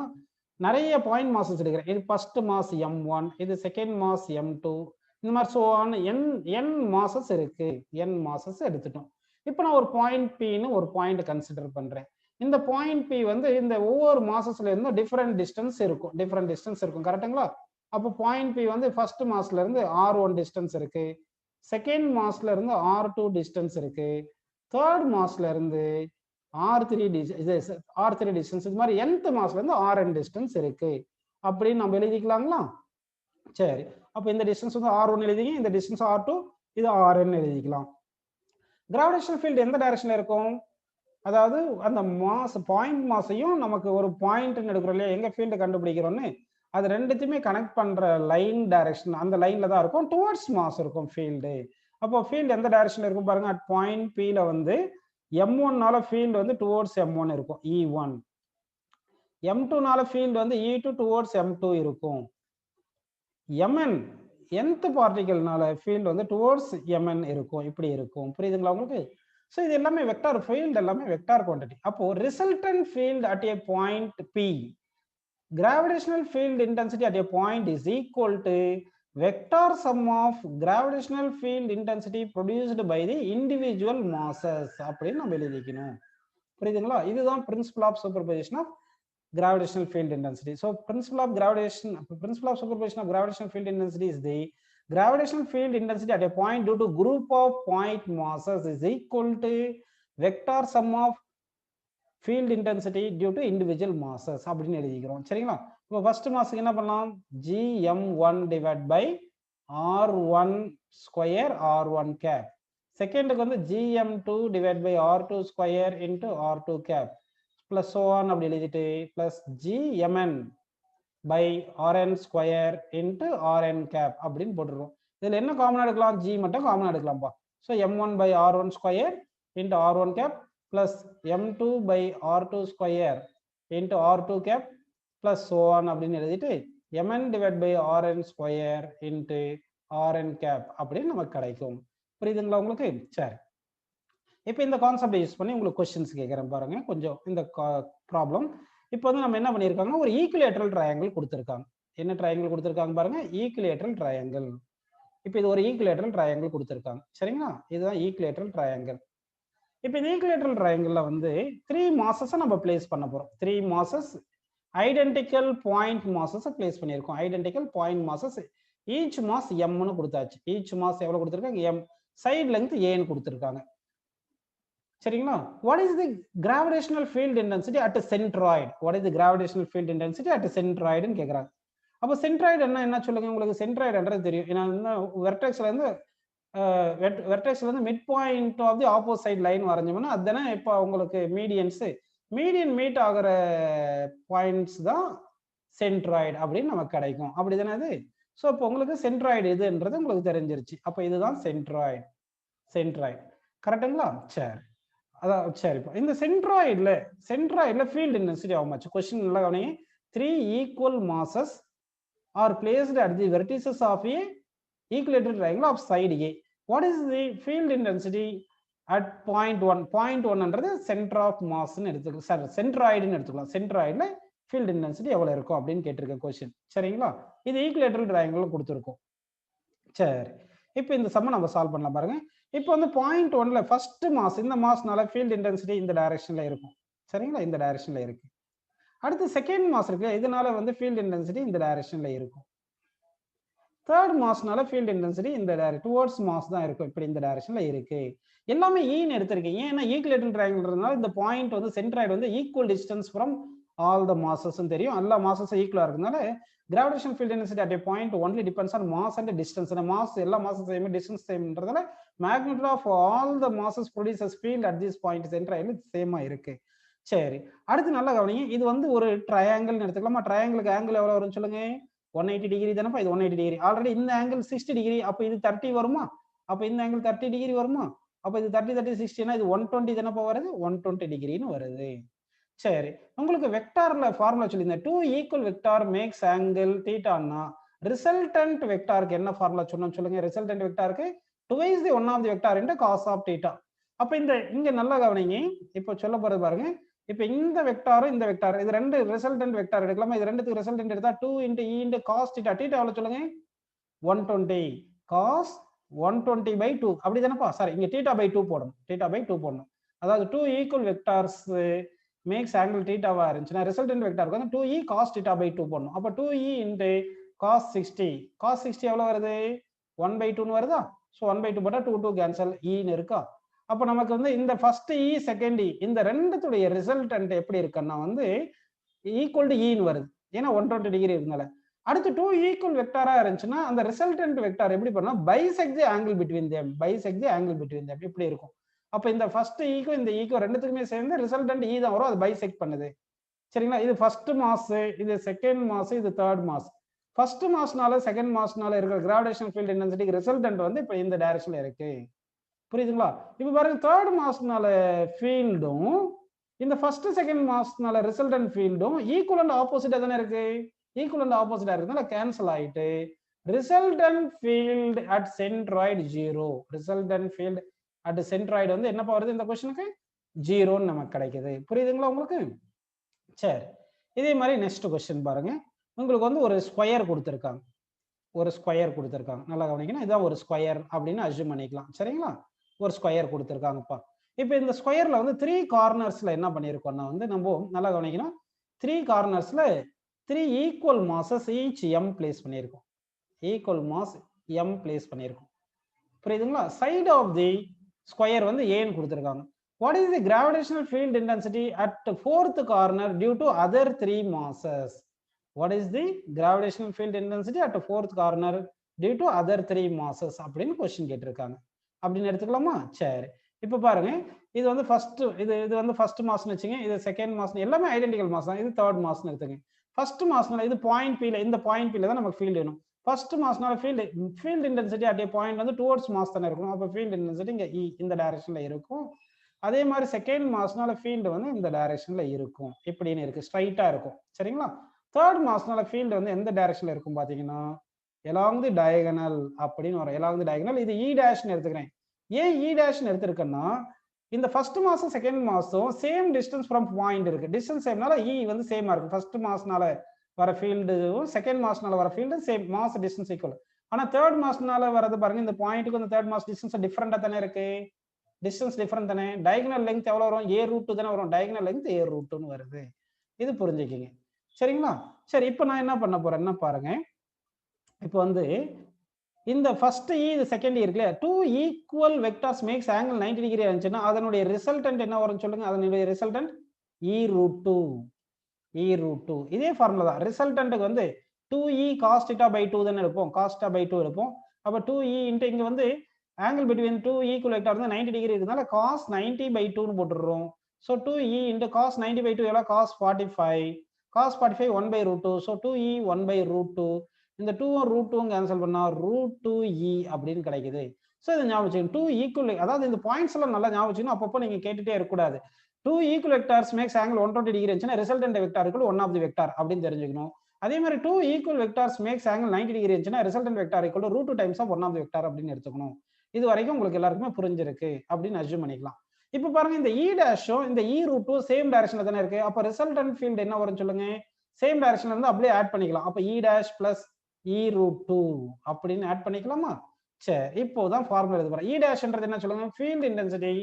நிறைய பாயிண்ட் மாசஸ் எடுக்கிறேன். இது ஃபர்ஸ்ட் மாஸ் m1, இது செகண்ட் மாஸ் m2, இந்த மாதிரி சோ ஆன் n மாசஸ் இருக்கு. n மாசஸ் எடுத்துட்டோம். இப்போ நான் ஒரு பாயிண்ட் Pன்னு ஒரு பாயிண்ட் கன்சிடர் பண்றேன். இந்த பாயிண்ட் P வந்து இந்த ஒவ்வொரு மாசஸ்ல இருந்து டிஃபரெண்ட் டிஸ்டன்ஸ் இருக்கும். கரெக்ட்டுங்களா? அப்போ பாயிண்ட் P வந்து ஃபர்ஸ்ட் மாஸ்ல இருந்து r1 டிஸ்டன்ஸ் இருக்கு, செகண்ட் மாஸ்ல இருந்து r2 டிஸ்டன்ஸ் இருக்கு, தேர்ட் மாஸ்ல இருந்து r3 டிஸ்டன்ஸ், இது மாதிரி nth மாஸ்ல இருந்து rn டிஸ்டன்ஸ் இருக்கு அப்படின்னு நம்ம எழுதிக்கலாங்களா? சரி, அப்ப இந்த டிஸ்டன்ஸ் வந்து r1 எழுதிங்க, இந்த டிஸ்டன்ஸ் r2, இது rn எழுதிக்கலாம். கிராவிடேஷனல் ஃபீல்ட் எந்த டைரக்ஷன்ல இருக்கும்? அதாவது அந்த மாஸ் பாயிண்ட் மாஸையும் நமக்கு ஒரு பாயிண்ட் எடுக்கிறோம் இல்லையா, எங்க ஃபீல்டு கண்டுபிடிக்கிறோம்னு, அது ரெண்டுத்தையுமே கனெக்ட் பண்ற லைன் டைரக்ஷன், அந்த லைன்ல தான் இருக்கும், டுவர்ட்ஸ் மாஸ் இருக்கும் ஃபீல்டு. அப்போ ஃபீல்டு எந்த டைரக்ஷன்ல இருக்கும் பாருங்க, அட் பாயிண்ட் Pல வந்து m1 நால ஃபீல்டு வந்து டுவர்ட்ஸ் m1 இருக்கும், E1. m2 நால ஃபீல்டு வந்து E2 டுவர்ட்ஸ் m2 இருக்கும். mn nth பார்ட்டிகல்னால ஃபீல்டு வந்து டுவர்ட்ஸ் mn இருக்கும், இப்படி இருக்கும். புரியுதுங்களா உங்களுக்கு? ஸோ இது எல்லாமே வெக்டார் ஃபீல்டு, எல்லாமே வெக்டார் குவான்டிட்டி. அப்போ resultant field at a point P, gravitational field intensity at a point is equal to vector sum of gravitational field intensity produced by the individual masses அப்படின்னு நம்ம எழுதிக்கணும். புரியுதுங்களா? இதுதான் principle of superposition of gravitational field intensity. So principle of superposition of gravitational field intensity is the gravitational field intensity at a point due to group of point masses is equal to vector sum of field intensity due to individual masses அப்படின்னு எழுதிக்கிறோம். சரிங்களா? இப்போ first mask என்ன பண்ணலாம், gm1 divide by r1 square r1 gap. செகண்டுக்கு வந்து gm2 divide by r2 square into r2 cap plus so on அப்படி எழுதிட்டு பிளஸ் gmn பை rn square into rn cap அப்படின்னு போட்டுருவோம். இதுல என்ன காமனா எடுக்கலாம், g மட்டும் காமனா எடுக்கலாம்ப்பா. ஸோ m1 பை r1 square into r1 cap plus m2 by r2 square into r2 cap plus so on அப்படின்னு எழுதிட்டு mn divided by rn square into rn cap அப்படின்னு நமக்கு கிடைக்கும். புரியுதுங்களா உங்களுக்கு? சரி, இப்போ இந்த கான்செப்டை யூஸ் பண்ணி உங்களுக்கு கொஸ்டின்ஸ் கேட்குறேன் பாருங்க. கொஞ்சம் இந்த ப்ராப்ளம் இப்போ வந்து நம்ம என்ன பண்ணியிருக்காங்க, ஒரு ஈக்குலேட்டரல் ட்ரையாங்கிள் கொடுத்துருக்காங்க. என்ன ட்ரையாங்கிள் கொடுத்துருக்காங்க பாருங்க, ஈக்குலேட்டரல் ட்ரையாங்கிள். இப்போ இது ஒரு ஈக்குலேட்டரல் ட்ரையாங்கிள் கொடுத்துருக்காங்க. சரிங்களா? இதுதான் ஈக்குலேட்டரல் ட்ரையாங்கிள். இப்போ இந்த ஈக்குலேட்டரல் ட்ரையாங்கிள்ல வந்து 3 மாசஸை நம்ம பிளேஸ் பண்ண போறோம். 3 மாசஸ் ஐடென்டிக்கல் பாயிண்ட் மாசஸை பிளேஸ் பண்ணியிருக்கோம். Identical point masses, each mass எம்னு கொடுத்தாச்சு. ஈச் மாஸ் எவ்வளவு கொடுத்துருக்காங்க, எம். சைடு லெங்த் ஏன்னு கொடுத்துருக்காங்க. சரிங்களா? What is the gravitational field intensity at centroid? What is the gravitational field intensity at சென்ட்ராய்டுன்னு கேட்குறாங்க. அப்போ சென்ட்ராய்டு என்ன சொல்லுங்க, உங்களுக்கு சென்ட்ராய்டுன்றது தெரியும். ஏன்னா வெர்டெக்ஸ்ல இருந்து வெர்டெக்ஸ்ல இருந்து mid point of the opposite line வரைஞ்சோம்னா அதுதானே இப்போ உங்களுக்கு மீடியன் மீட் ஆகிற பாயிண்ட்ஸ் தான் சென்ட்ராய்டு அப்படின்னு நமக்கு கிடைக்கும். அப்படிதானே அது? ஸோ இப்போ உங்களுக்கு சென்ட்ராய்டு இதுன்றது உங்களுக்கு தெரிஞ்சிருச்சு. அப்போ இதுதான் சென்ட்ராய்டு. கரெக்டுங்களா? சரி, அதான். சரி, இப்போ இந்த சென்ட்ராய்டில் ஃபீல்ட் இன்டென்சிட்டி ஆகும். கொஸ்டின் நல்லா கவனிங்க. 3 equal masses are placed at the vertices of a equilateral triangle of side A. What is the field intensity at point 1? Point 1ன்றது center of mass ன்னு எடுத்துக்கலாம். சார், சென்ட்ராய்டுன்னு எடுத்துக்கலாம். சென்ட்ராய்டில் ஃபீல்ட் இன்டென்சிட்டி எவ்வளவு இருக்கும் அப்படின்னு கேட்டிருக்க கொஸ்டின். சரிங்களா? இது ஈக்குலேட்டரல் ட்ரையாங்கிள் கொடுத்துருக்கோம். சரி, இப்போ இந்த சம்ம நம்ம சால்வ் பண்ணலாம் பாருங்க. இப்போ வந்து பாயிண்ட் 1ல ஃபர்ஸ்ட் மாஸ், இந்த மாஸ்னால ஃபீல்ட் இன்டென்சிட்டி இந்த டைரக்ஷன்ல இருக்கும். சரிங்களா? இந்த டைரக்ஷன்ல இருக்கு. அடுத்து செகண்ட் மாஸ் இருக்கு, இதனால வந்து ஃபீல்ட் இன்டென்சிட்டி இந்த டைரக்ஷன்ல இருக்கும். தேர்ட் மாஸ்னால ஃபீல்ட் இன்டென்சிட்டி இந்த டுவர்ட்ஸ் மாஸ் தான் இருக்கும், இப்படி இந்த டைரக்ஷன்ல இருக்கு. எல்லாமே ஈன்னு எடுத்திருக்கேன், ஏன்னா ஈக்குலேட்டரல் ட்ரையாங்கிள்ன்றதுனால இந்த பாயிண்ட் வந்து சென்ட்ராய்டு வந்து equal distance from all the masses தெரியும், எல்லா மாசஸும் ஈக்குவலா இருக்கிறதுனால gravitational field intensity at a point only depends on mass and distance. The mass எல்லா மாசஸ் சேம், டிஸ்டன்ஸ் சேம்ன்றதால magnitude of all the masses produces field at this point centroid சேமா இருக்கு. சரி, அடுத்து நல்லா கவனிங்க, இது வந்து ஒரு ட்ரையாங்கிள் எடுத்துக்கலாமா? ட்ரையாங்கிளுக்கு ஆங்கிள் எவ்வளவு வரும்னு சொல்லுங்க. 180 டிகிரி தானப்பா, இது 180 டிகிரி. ஆல்ரெடி இந்த ஆங்கிள் 60 டிகிரி, அப்ப இது 30 வருமா? அப்ப இந்த ஆங்கிள் 30 டிகிரி வருமா? அப்ப இது 30 30 60 இது 120 தானப்பா வருது, 120 டிகிரின்னு வருது. சரி, உங்களுக்கு வெக்டார்ல ஃபார்முலா சொல்லியிருந்தேன், 2 ஈக்குவல் வெக்டார் மேக்ஸ் ஆங்கிள் தீட்டான்னா ரிசல்டன்ட் வெக்டாருக்கு என்ன ஃபார்முலா சொன்னோம்னு சொல்லுங்க. ரிசல்டன்ட் வெக்டாருக்கு twice the one of the vector into cos of theta. அப்ப இந்த இங்க நல்லா கவனிங்க, இப்போ சொல்ல போறது பாருங்க. இப்ப இந்த வெக்டாரும் இந்த வெக்டார், இது ரெண்டு ரிசல்டன்ட் வெக்டார் எடுக்கலாமா? இது ரெண்டுத்துக்கு ரிசல்டன்ட் எடுத்தா 2 into e into cos theta. theta எவ்வளவு சொல்லுங்க? 120 cos 120 by 2 அப்படி தானப்பா? சாரி, இங்க theta by 2 போடணும், theta by 2 போடணும். அதாவது 2 ஈக்குவல் வெக்டார்ஸ் மேக்ஸ் ஆங்கிள் தீட்டாவா இருந்துச்சுன்னா ரிசல்டன்ட் வெக்டாருக்கு வந்து 2e cos theta by 2 போடணும். அப்ப 2e into cos 60, cos 60 எவ்வளவு வருது? 1 by 2 வருதா? ஸோ 1 by 2 போட்டா 2 2 கேன்சல், ஈன்னு இருக்கா? அப்ப நமக்கு வந்து இந்த ஃபர்ஸ்ட் இ செகண்ட் இ இந்த ரெண்டுத்துடைய ரிசல்டன்ட் எப்படி இருக்குன்னா வந்து ஈக்குவல் டு ஈன்னு வருது, ஏன்னா 120 டிகிரி இருந்தால. அடுத்து 2 ஈக்குவல் வெக்டாரா இருந்துச்சுன்னா அந்த ரிசல்டன்ட் வெக்டார் எப்படி பண்ணா பைசெக்ட் தி ஆங்கிள் பிட்வீன் தேம், பைசெக்ட் தி ஆங்கிள் பிட்வீன் தேம் இப்படி இருக்கும். அப்ப இந்த ஃபர்ஸ்ட் ஈக்கும் இந்த ஈக்கும் ரெண்டுத்துக்குமே சேர்ந்து ரிசல்டன்ட் ஈ தான் வரும், அது பைசெக்ட் பண்ணுது. சரிங்களா? இது ஃபர்ஸ்ட் மாஸ், இது செகண்ட் மாஸ், இது தேர்ட் மாஸ். ஃபர்ஸ்ட் மாஸ்னால செகண்ட் மாஸ்னால இருக்கிற கிராவிடேஷனல் ஃபீல்ட் இன்டென்சிட்டிக்கு ரிசல்டன்ட் வந்து இப்போ இந்த டைரக்ஷன்ல இருக்கு. புரியுதுங்களா? இப்போ பாருங்க, தேர்ட் மாஸ்னால ஃபீல்டும் இந்த ஃபர்ஸ்ட் செகண்ட் மாஸ்னால ரிசல்டன்ட் ஃபீல்டும் ஈக்குவல் அண்ட் ஆப்போசிட்டா தானே இருக்கு. ஈக்குவல் அண்ட் ஆப்போசிட்டா இருக்குனால கேன்சல் ஆயிட்டு resultant field at centroid 0. Resultant field at centroid வந்து என்னப்பா வருது இந்த क्वेश्चनக்கு? 0ன்னு நமக்கு கிடைக்குது. புரியுதுங்களா உங்களுக்கு? சரி, இதே மாதிரி நெக்ஸ்ட் क्वेश्चन பாருங்க. உங்களுக்கு வந்து ஒரு ஸ்கொயர் கொடுத்துருக்காங்க, ஒரு ஸ்கொயர் கொடுத்துருக்காங்க, நல்லா கவனிக்கணும். இதான் ஒரு ஸ்கொயர் அப்படின்னு அஸ்யூம் பண்ணிக்கலாம். சரிங்களா? ஒரு ஸ்கொயர் கொடுத்துருக்காங்கப்பா. இப்போ இந்த ஸ்கொயர்ல வந்து 3 கார்னர்ஸ்ல என்ன பண்ணியிருக்கோம்னா வந்து நம்ம நல்லா கவனிக்கணும், 3 கார்னர்ஸ்ல 3 equal masses each m place பண்ணியிருக்கோம், ஈக்குவல் மாஸ் m பிளேஸ் பண்ணியிருக்கோம். புரியுதுங்களா? சைடு ஆஃப் தி ஸ்கொயர் வந்து ஏன்னு கொடுத்துருக்காங்க. What is the gravitational field intensity at fourth corner due to other 3 masses? What is the gravitational field intensity at fourth corner due to other 3 masses அப்படின்னு question கேட்டிருக்காங்க. அப்படின்னு எடுத்துக்கலாமா? சரி, இப்போ பாருங்க, இது வந்து ஃபர்ஸ்ட், இது வந்து ஃபர்ஸ்ட் மாஸ்னு வச்சுங்க, இது செகண்ட் மாஸ், எல்லாமே ஐடென்டிக்கல் மாஸ் தான். இது தேர்ட் மாஸ்னு எடுத்துங்க. ஃபர்ஸ்ட் மாஸ்னால இது பாயிண்ட் பி ல, இந்த பாயிண்ட் பி ல தான் நமக்கு ஃபீல்ட் வேணும். ஃபர்ஸ்ட் மாஸ்னால field intensity at a point வந்து டுவர்ட்ஸ் மாஸ் தானே இருக்கும். அப்போ ஃபீல்ட் இன்டென்சிட்டி இங்க இந்த டைரக்ஷன்ல இருக்கும். அதே மாதிரி செகண்ட் மாஸ்னால ஃபீல்டு வந்து இந்த டைரக்ஷன்ல இருக்கும், இப்படின்னு இருக்கு, ஸ்ட்ரைட்டா இருக்கும். சரிங்களா? தேர்ட் மாஸ்னால ஃபீல்டு வந்து எந்த டைரக்ஷன்ல இருக்கும் பாத்தீங்கன்னா along the diagonal அப்படின்னு வரும். along the diagonal. இது e டேஷ்னு எடுத்துக்கிறேன். ஏன் e டேஷ்னு எடுத்திருக்கேன்னா இந்த ஃபர்ஸ்ட் மாசம் செகண்ட் மாசம் சேம் டிஸ்டன்ஸ் ஃப்ரம் பாயிண்ட் இருக்கு. டிஸ்டன்ஸ் சேம்னால e வந்து சேமா இருக்கு. ஃபர்ஸ்ட் மாஸ்னால வர ஃபீல்டும் செகண்ட் மாஸ்னால வர field same, mass distance equal. ஆனா தேர்ட் மாஸ்னால வரது பாருங்க, இந்த பாயிண்ட்டுக்கு இந்த தேர்ட் மாஸ் டிஸ்டன்ஸ் டிஃபரெண்டா தானே இருக்கு. டிஸ்டன்ஸ் டிஃபரெண்ட் தானே. டயகனல் லெங்த் எவ்வளவு வரும்? a√2 தானே வரும். டயகனல் லெங்த் a√2ன்னு வருது. இது புரிஞ்சுக்கிங்க. சரிங்களா? சரி, இப்போ நான் என்ன பண்ண போறேன்னா பாருங்க, இப்போ வந்து இந்த ஃபர்ஸ்ட் இ இது செகண்ட் இ இருக்குல்ல, 2 equal vectors makes angle 90 degree இருந்துச்சுன்னா அதனுடைய ரிசல்டன்ட் என்ன வரும்னு சொல்லுங்க. அதனுடைய ரிசல்டன்ட் e√2. e√2 இதே ஃபார்முலா தான். ரிசல்டன்ட்டுக்கு வந்து 2e cos theta by 2 தானே எடுப்போம், cos theta by 2 எடுப்போம். அப்ப 2e இன்ட்டு இங்க வந்து ஆங்கிள் பிட்வீன் 2 ஈக்குவல் வெக்டார் வந்து 90 டிகிரி இருக்குனால cos 90 by 2ன்னு போட்டுடுறோம். So 2e into cos 90 by 2 எவ்வளோ? cos 45. cos 45 1 by √2. So 2e 1 by √2. இந்த 2ம் √2ம் கேன்சல் பண்ணா √2e அப்படின்னு கிடைக்குது. ஸோ இதை ஞாபகம் வச்சுக்கணும். 2 ஈக்குவல், அதாவது இந்த பாயிண்ட்ஸ் எல்லாம் நல்லா ஞாபகம் வச்சுக்கணும். அப்பப்போ நீங்க கேட்டுட்டே இருக்கக்கூடாது. 2 equal vectors makes angle 120 degree இருந்துச்சுன்னா resultant vector equal one of the vector அப்படின்னு தெரிஞ்சுக்கணும். அதே மாதிரி 2 equal vectors makes angle 90 degree இருந்துச்சுன்னா resultant vector equal √2 times of one of the vector அப்படின்னு எடுத்துக்கணும். இது வரைக்கும் உங்களுக்கு எல்லாருக்குமே புரிஞ்சிருக்கு அப்படின்னு அஸ்யூம் பண்ணிக்கலாம். இப்போ பாருங்க, இந்த இ டேஷும் இந்த e√2 சேம் டைரக்ஷன்ல தானே இருக்கு. அப்போ ரிசல்டன்ட் ஃபீல்ட் என்ன வரும்னு சொல்லுங்க. சேம் டைரக்ஷன்ல இருந்து அப்படியே ஆட் பண்ணிக்கலாம். அப்போ e டேஷ் பிளஸ் e√2 அப்படின்னு ஆட் பண்ணிக்கலாமா? சரி, இப்போதான் ஃபார்முலா எழுத போறேன். e டேஷ்ன்றது என்ன சொல்லுங்க? Field intensity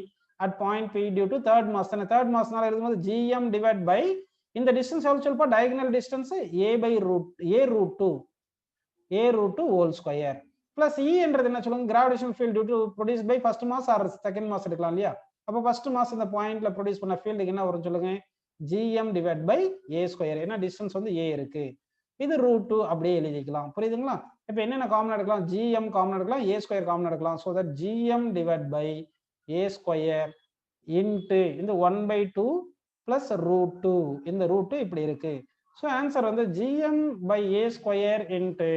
at point P due to third mass. Third mass நால எழுதும்போது gm divided by இந்த distance எவ்வளவு சொல்லுப்பா? diagonal distance a by a√2. a root 2 whole square plus E என்றது என்ன சொல்லுங்க gravitational field due to produced by first mass or second mass எடுக்கலாம் இல்லையா அப்ப first mass இந்த பாயிண்ட்ல ப்ரொடியூஸ் பண்ண ஃபீல்டுக்கு என்ன வரும் சொல்லுங்க gm divided by a square ஏன்னா டிஸ்டன்ஸ் வந்து a இருக்கு இது √2 அப்படியே எழுதிக்கலாம் புரியுதுங்களா இப்போ என்னென்ன காமன் எடுக்கலாம் gm காமன் எடுக்கலாம் a ஸ்கொயர் காமன் எடுக்கலாம் so that gm divided by a square into இந்த 1/2 plus √2 இந்த √2 இப்படி இருக்கு so ஆன்சர் வந்து gm by a square into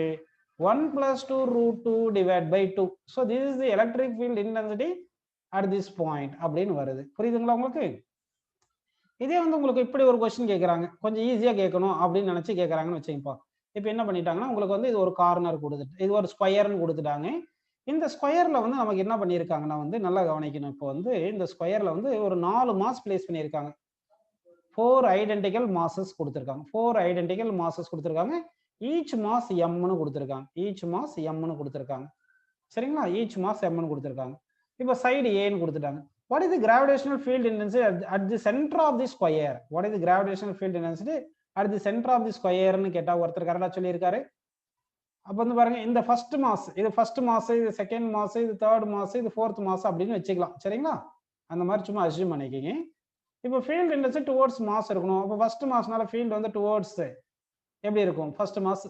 1 plus 2 √2 divided by 2 so this is the electric field intensity at this point அப்படின்னு வருது புரியுதுங்களா உங்களுக்கு இதே வந்து உங்களுக்கு இப்படி ஒரு क्वेश्चन கேக்குறாங்க கொஞ்சம் ஈஸியா கேட்கணும் அப்படின்னு நினைச்சு கேக்குறாங்கன்னு வெச்சீங்கப்பா இப்போ என்ன பண்ணிட்டாங்கன்னா உங்களுக்கு வந்து இது ஒரு கார்னர் கொடுத்துட்டு இது ஒரு ஸ்கொயர்னு கொடுத்துட்டாங்க இந்த ஸ்கொயர்ல வந்து நமக்கு என்ன பண்ணிருக்காங்கன்னா வந்து நல்லா கவனிக்கணும் இப்போ வந்து இந்த ஸ்கொயர்ல வந்து ஒரு 4 மாஸ் பிளேஸ் பண்ணிருக்காங்க 4 ஐடென்டிக்கல் மாசஸ் கொடுத்திருக்காங்க 4 ஐடென்டிக்கல் மாசஸ் கொடுத்திருக்காங்க ஈச் மாஸ் m னு கொடுத்திருக்காங்க ஈச் மாஸ் m னு கொடுத்திருக்காங்க சரிங்களா ஈச் மாஸ் m னு கொடுத்திருக்காங்க இப்போ சைடு a னு கொடுத்துட்டாங்க what is the gravitational field intensity at the center of the square what is the gravitational field intensity at the center of the square னு கேட்டா ஒருத்தர் கரெக்ட்டா சொல்லி இருக்காரு அப்ப வந்து பாருங்க இந்த ஃபர்ஸ்ட் மாஸ் இது ஃபர்ஸ்ட் மாஸ் இது செகண்ட் மாஸ் இது தேர்ட் மாஸ் இது ஃபோர்த் மாஸ் அப்படினு வெச்சுக்கலாம் சரிங்களா அந்த மாதிரி சும்மா அஸ்யூம் பண்ணிக்கங்க இப்போ ஃபீல்ட் இன்டென்சிட்டி டுவர்ட்ஸ் மாஸ் இருக்கணும் அப்ப ஃபர்ஸ்ட் மாஸ்னால ஃபீல்ட் வந்து டுவர்ட்ஸ் எப்படி இருக்கும் ஃபர்ஸ்ட் மாஸ்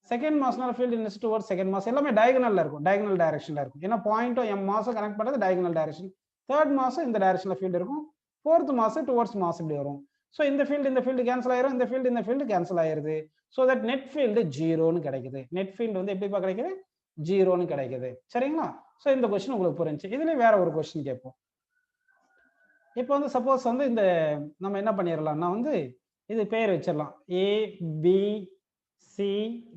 செகண்ட் மாஸ்னால field intensity towards second mass எல்லாமே டயகனல்ல இருக்கும் டயகனல் டைரக்ஷன்ல இருக்கும் ஏன்னா பாயிண்ட்டும் m மாஸ் கனெக்ட் பண்றது டயகனல் டைரக்ஷன் தேர்ட் மாஸ் இந்த டைரக்ஷன்ல ஃபீல்ட் இருக்கும் ஃபோர்த் மாஸ் டுவர்ட்ஸ் மாஸ் இப்படி வரும் சோ இந்த ஃபீல்ட் கேன்சல் ஆயிரும் இந்த ஃபீல்ட் கேன்சல் ஆயிருது சோ தட் நெட் ஃபீல்ட் 0 னு கிடைக்குது நெட் ஃபீல்ட் வந்து எப்படி கிடைக்குது 0 னு கிடைக்குது சரிங்களா சோ இந்த क्वेश्चन உங்களுக்கு புரிஞ்சுச்சு இதுல வேற ஒரு क्वेश्चन கேட்போம் இப்போ வந்து சப்போஸ் வந்து இந்த நம்ம என்ன பண்ணிரலாம்னா வந்து இது பேர் வச்சிரலாம் a b c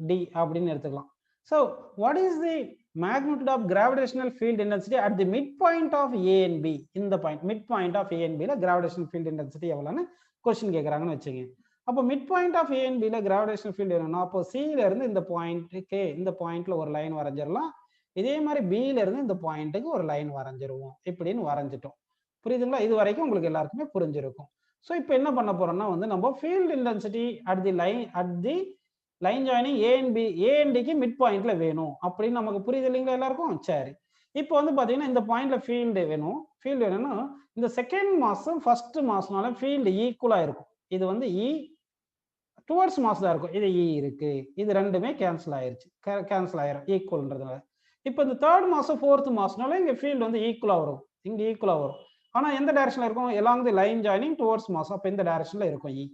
d அப்படினு எடுத்துக்கலாம் so what is the magnitude of gravitational field intensity at the midpoint of a and b in the point midpoint of a and b ல gravitational field intensity எவ்வளவுன்னு question கேக்குறாங்கன்னு வெச்சீங்க அப்ப midpoint of a and b ல gravitational field என்னன்னா அப்போ c ல இருந்து இந்த பாயிண்ட்க்கு இந்த பாயிண்ட்ல ஒரு லைன் வரைஞ்சிரலாம் இதே மாதிரி b ல இருந்து இந்த பாயிண்ட்க்கு ஒரு லைன் வரைஞ்சிருவோம் இப்படின்னு வரைஞ்சிட்டோம் புரியுதுங்களா இது வரைக்கும் உங்களுக்கு எல்லாருக்குமே புரிஞ்சிருக்கும் சோ இப்போ என்ன பண்ண போறோம்னா வந்து நம்ம field intensity at the line joining a and b க்கு மிட் பாயிண்ட்ல வேணும் அப்படின்னு நமக்கு புரியுது இல்லைங்களா எல்லாருக்கும் சரி இப்போ வந்து பாத்தீங்கன்னா இந்த பாயிண்ட்ல ஃபீல்ட் வேணும்னா இந்த செகண்ட் மாஸும் ஃபர்ஸ்ட் மாஸ்னால ஃபீல்ட் ஈக்குவலா இருக்கும் இது வந்து e டுவர்ட்ஸ் மாஸ் தான் இருக்கும் இது e இருக்கு இது ரெண்டுமே கேன்சல் ஆயிரும் ஈக்குவல்ன்றதுனால இப்போ இந்த தேர்ட் மாஸ் ஃபோர்த் மாஸ்னால இங்க ஃபீல்ட் வந்து ஈக்குவலா வரும் ஆனா எந்த டைரக்ஷன்ல இருக்கும் along the line joining towards mass அப்ப இந்த டைரக்ஷன்ல இருக்கும் e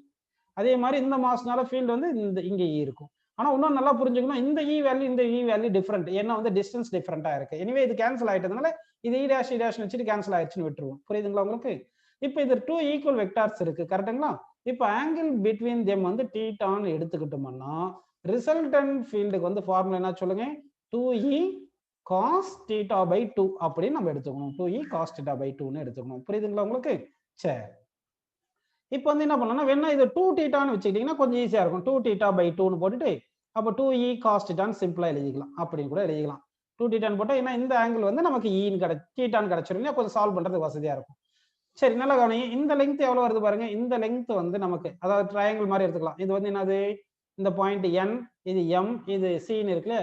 அதே மாதிரி இந்த மாஸ்னால ஃபீல்ட் வந்து இங்க e இருக்கும் ஆனா இன்னும் நல்லா புரிஞ்சுக்கணும் இந்த e வேல்யூ டிஃபரெண்ட் ஏன்னா வந்து டிஸ்டன்ஸ் டிஃபரெண்டா இருக்கு எனிவே இது கேன்சல் ஆயிட்டதுனால இது e டாஷ் வச்சுட்டு கேன்சல் ஆயிடுச்சுன்னு விட்டுருவோம் புரியுதுங்களா உங்களுக்கு இப்போ இது 2 ஈக்குவல் வெக்டார்ஸ் இருக்கு கரெக்ட்டுங்களா இப்போ ஆங்கிள் பிட்வீன் them வந்து θன்னு எடுத்துக்கிட்டோம்னா ரிசல்டன்ட் ஃபீல்டுக்கு வந்து ஃபார்முலா என்ன சொல்லுங்க 2e cos θ/2 அப்படி நம்ம எடுத்துக்கணும் 2e cos θ/2 ன்னு எடுத்துக்கணும் புரியுதுங்களா உங்களுக்கு சரி இப்போ வந்து என்ன பண்ணனும்னா வேணா இது 2θ ன்னு வெச்சிட்டீங்கன்னா கொஞ்சம் ஈஸியா இருக்கும் 2θ/2 ன்னு போட்டுட்டு அப்ப 2e cos θ ன்னு சிம்பிளா எழுதிக்கலாம் அப்படி கூட எழுதிக்கலாம் 2θ ன்னு போட்டா ஏன்னா இந்த ஆங்கிள் வந்து நமக்கு e ன்னு θ ன்னு கிடைச்சிருந்தா கொஞ்சம் சால்வ் பண்றது வசதியா இருக்கும் சரி நல்லா கவனிங்க இந்த லெங்த் எவ்வளவு வருது பாருங்க இந்த லெங்த் வந்து நமக்கு அதாவது ட்ரையாங்கிள் மாதிரி எடுத்துக்கலாம் இது வந்து என்னது இந்த பாயிண்ட் n இது m இது c ன்னு இருக்குல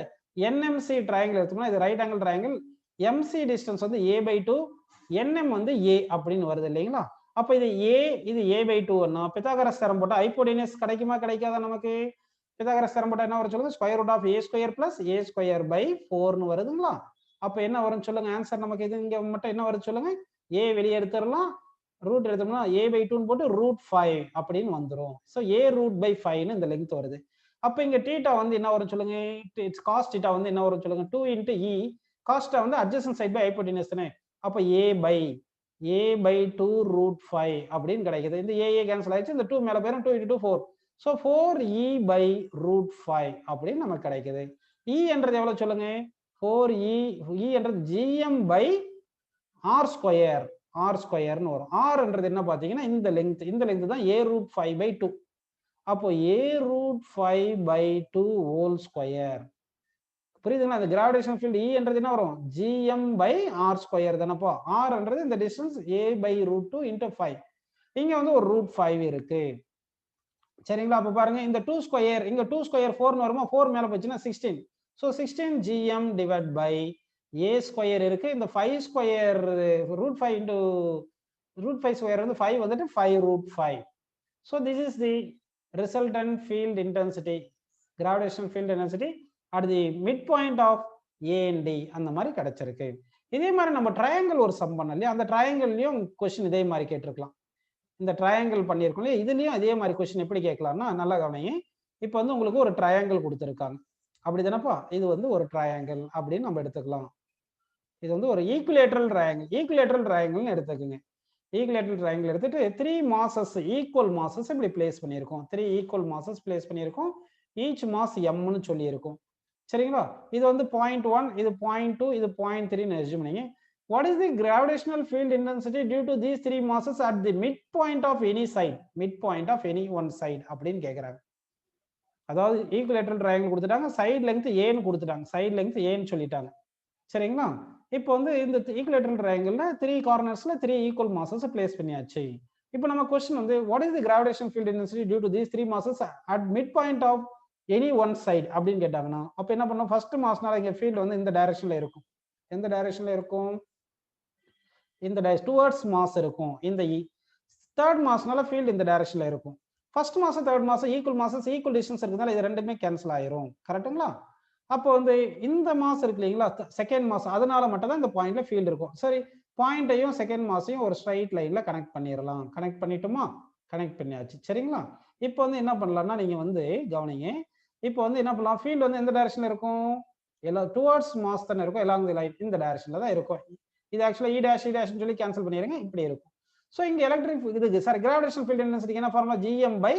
nmc ட்ரையாங்கிள் எடுத்தோம்னா இது right angle triangle mc distance வந்து a/2 nm வந்து a அப்படின்னு வருது இல்லைங்களா அப்ப இது a இது a/2 ன்னா பித்தாகரஸ் தேரம் போட்டா ஹைபோடெனஸ் கிடைக்குமா கிடைக்காதா நமக்கு பித்தாகரஸ் தேரம் போட்டா என்ன வரும் சொல்லுங்க square root of a square plus a square by 4 ன்னு வருதுங்களா அப்ப என்ன வரும் சொல்லுங்க ஆன்சர் நமக்கு இது இங்க மட்டும் என்ன வரும் சொல்லுங்க a வெளியே எடுத்துறலாம் ரூட் எடுத்தோம்னா a/2 ன்னு போட்டு √5 அப்படின்னு வந்துரும் சோ a √5 ன்னு இந்த லெங்த் வருது அப்ப இங்க θ வந்து என்ன வரும் சொல்லுங்க cos θ வந்து என்ன வரும் சொல்லுங்க 2 * e cos θ வந்து adjacent side by hypotenuse தானே அப்ப a/2 √5 அப்படின்னு கிடைக்குது இந்த a கேன்சல் ஆயிடுச்சு இந்த 2 மேல போயிரும் 2 * 2 4 சோ 4e/√5 அப்படின்னு நமக்கு கிடைக்குது e என்றது எவ்வளவு சொல்லுங்க 4e என்றது gm/r ஸ்கொயர்னு வரும் r என்றது என்ன பாத்தீங்கன்னா இந்த லெங்த் தான் a√5/2 அப்போ a√5/2 ஹோல் ஸ்கொயர் புரியுதுங்களா இந்த கிராவிடேஷனல் ஃபீல்ட் E என்றது என்ன வரும் gm/r ஸ்கொயர் தானப்பா r என்றது இந்த டிஸ்டன்ஸ் a/√2 * 5 இங்க வந்து ஒரு √5 இருக்கு சரிங்களா அப்ப பாருங்க இந்த 2 ஸ்கொயர் இங்க 2 ஸ்கொயர் 4 ன்னு வருமா 4 மேல போச்சுன்னா 16 so 16gm divide by a square இருக்கு. இந்த 5 square root 5 into root 5 square வந்து 5 வந்துட்டு 5 root 5. So this is the resultant field intensity, gravitational field intensity at the mid point of A and D அந்த மாதிரி கிடைச்சிருக்கு. இதே மாதிரி நம்ம ட்ரையாங்கிள் ஒரு சம் பண்ணோம் இல்லையா, அந்த ட்ரையாங்கிள்லயும் கொஸ்டின் இதே மாதிரி கேட்டிருக்கலாம். இந்த ட்ரையாங்கிள் பண்ணியிருக்கோம் இல்லையா, இதுலயும் அதே மாதிரி கொஸ்டின் எப்படி கேட்கலாம்னா, நல்லா கவனிங்க. இப்போ வந்து உங்களுக்கு ஒரு ட்ரையாங்கிள் கொடுத்துருக்காங்க, அப்படி தானப்பா, இது வந்து ஒரு ட்ரையாங்கிள் அப்படின்னு நம்ம எடுத்துக்கலாம். இது வந்து ஒரு ஈக்குலேட்ரல் ட்ரையாங்கிள், ஈக்குலேட்ரல் ட்ரையாங்கிள்னு எடுத்துக்கோங்க. ஈக்குலேட்ரல் ட்ரையாங்கிள் எடுத்துட்டு 3 மாசஸ் ஈக்குவல் மாசஸ் இப்படி பிளேஸ் பண்ணியிருக்கோம். 3 ஈக்குவல் மாசஸ் பிளேஸ் பண்ணியிருக்கோம். ஈச் மாஸ் எம்னு சொல்லியிருக்கோம். சரிங்களா? இது வந்து 0.1, இது 0.2, இது 0.3ன்னு அஸ்யூம் பண்ணீங்க. What is the gravitational field intensity due to these 3 masses at the midpoint of any side? Midpoint of any one side அப்படின்னு கேக்குறாங்க. அதாவது ஈக்குலேட்ரல் ட்ரையாங்கிள் கொடுத்துட்டாங்க, சைடு லெங்த் ஏன்னு கொடுத்துட்டாங்க, சைடு லெங்த் ஏன்னு சொல்லிட்டாங்க. சரிங்களா? இப்போ வந்து இந்த ஈக்குலேட்ரல் ட்ரையாங்கிள்ல 3 கார்னர்ஸ்ல 3 ஈக்குவல் மாசஸ் பிளேஸ் பண்ணியாச்சு. இப்போ நம்ம क्वेश्चन வந்து what is the gravitational field intensity due to these 3 masses at midpoint of any one side அப்படின்னு கேட்டாங்கன்னா, அப்ப என்ன பண்ணோம், ஃபர்ஸ்ட் மாஸ்னால இங்க ஃபீல்ட் வந்து இந்த டைரக்ஷன்ல இருக்கும். எந்த டைரக்ஷன்ல இருக்கும்? இந்த டுவர்ட்ஸ் மாஸ் இருக்கும். இந்த தேர்ட் மாஸ்னால ஃபீல்ட் இந்த டைரக்ஷன்ல இருக்கும். ஃபர்ஸ்ட் மாசம் தேர்ட் மாசம் ஈக்குவல் மாசஸ் ஈக்குவல் டிஸ்டன்ஸ் இருக்கிறதால இது ரெண்டுமே கேன்சல் ஆயிரும். கரெக்ட்டுங்களா? அப்போ வந்து இந்த மாஸ் இருக்கு இல்லைங்களா, செகண்ட் மாசம், அதனால மட்டும் தான் இந்த பாயிண்ட்ல ஃபீல்ட் இருக்கும். சரி, பாயிண்ட்டையும் செகண்ட் மாசையும் ஒரு ஸ்ட்ரைட் லைன்ல கனெக்ட் பண்ணிடலாம். கனெக்ட் பண்ணிட்டோமா? கனெக்ட் பண்ணியாச்சு. சரிங்களா? இப்போ வந்து என்ன பண்ணலாம்னா, நீங்க வந்து கவனிங்க. இப்போ வந்து என்ன பண்ணலாம், ஃபீல்ட் வந்து எந்த டைரக்ஷன்ல இருக்கும்? எல்லா டுவர்ட்ஸ் மாஸ் தானே இருக்கும், எல்லாம் லைன் இந்த டைரக்ஷன்ல தான் இருக்கும். இது ஆக்சுவலா இ டேஷ்னு சொல்லி கேன்சல் பண்ணிடுங்க, இப்படி இருக்கும். ஸோ இங்க எலக்ட்ரிக் இதுக்கு சாரி கிராவிடேஷனல் ஃபீல்ட் இன்டென்சிட்டிக்கு என்ன formula? gm by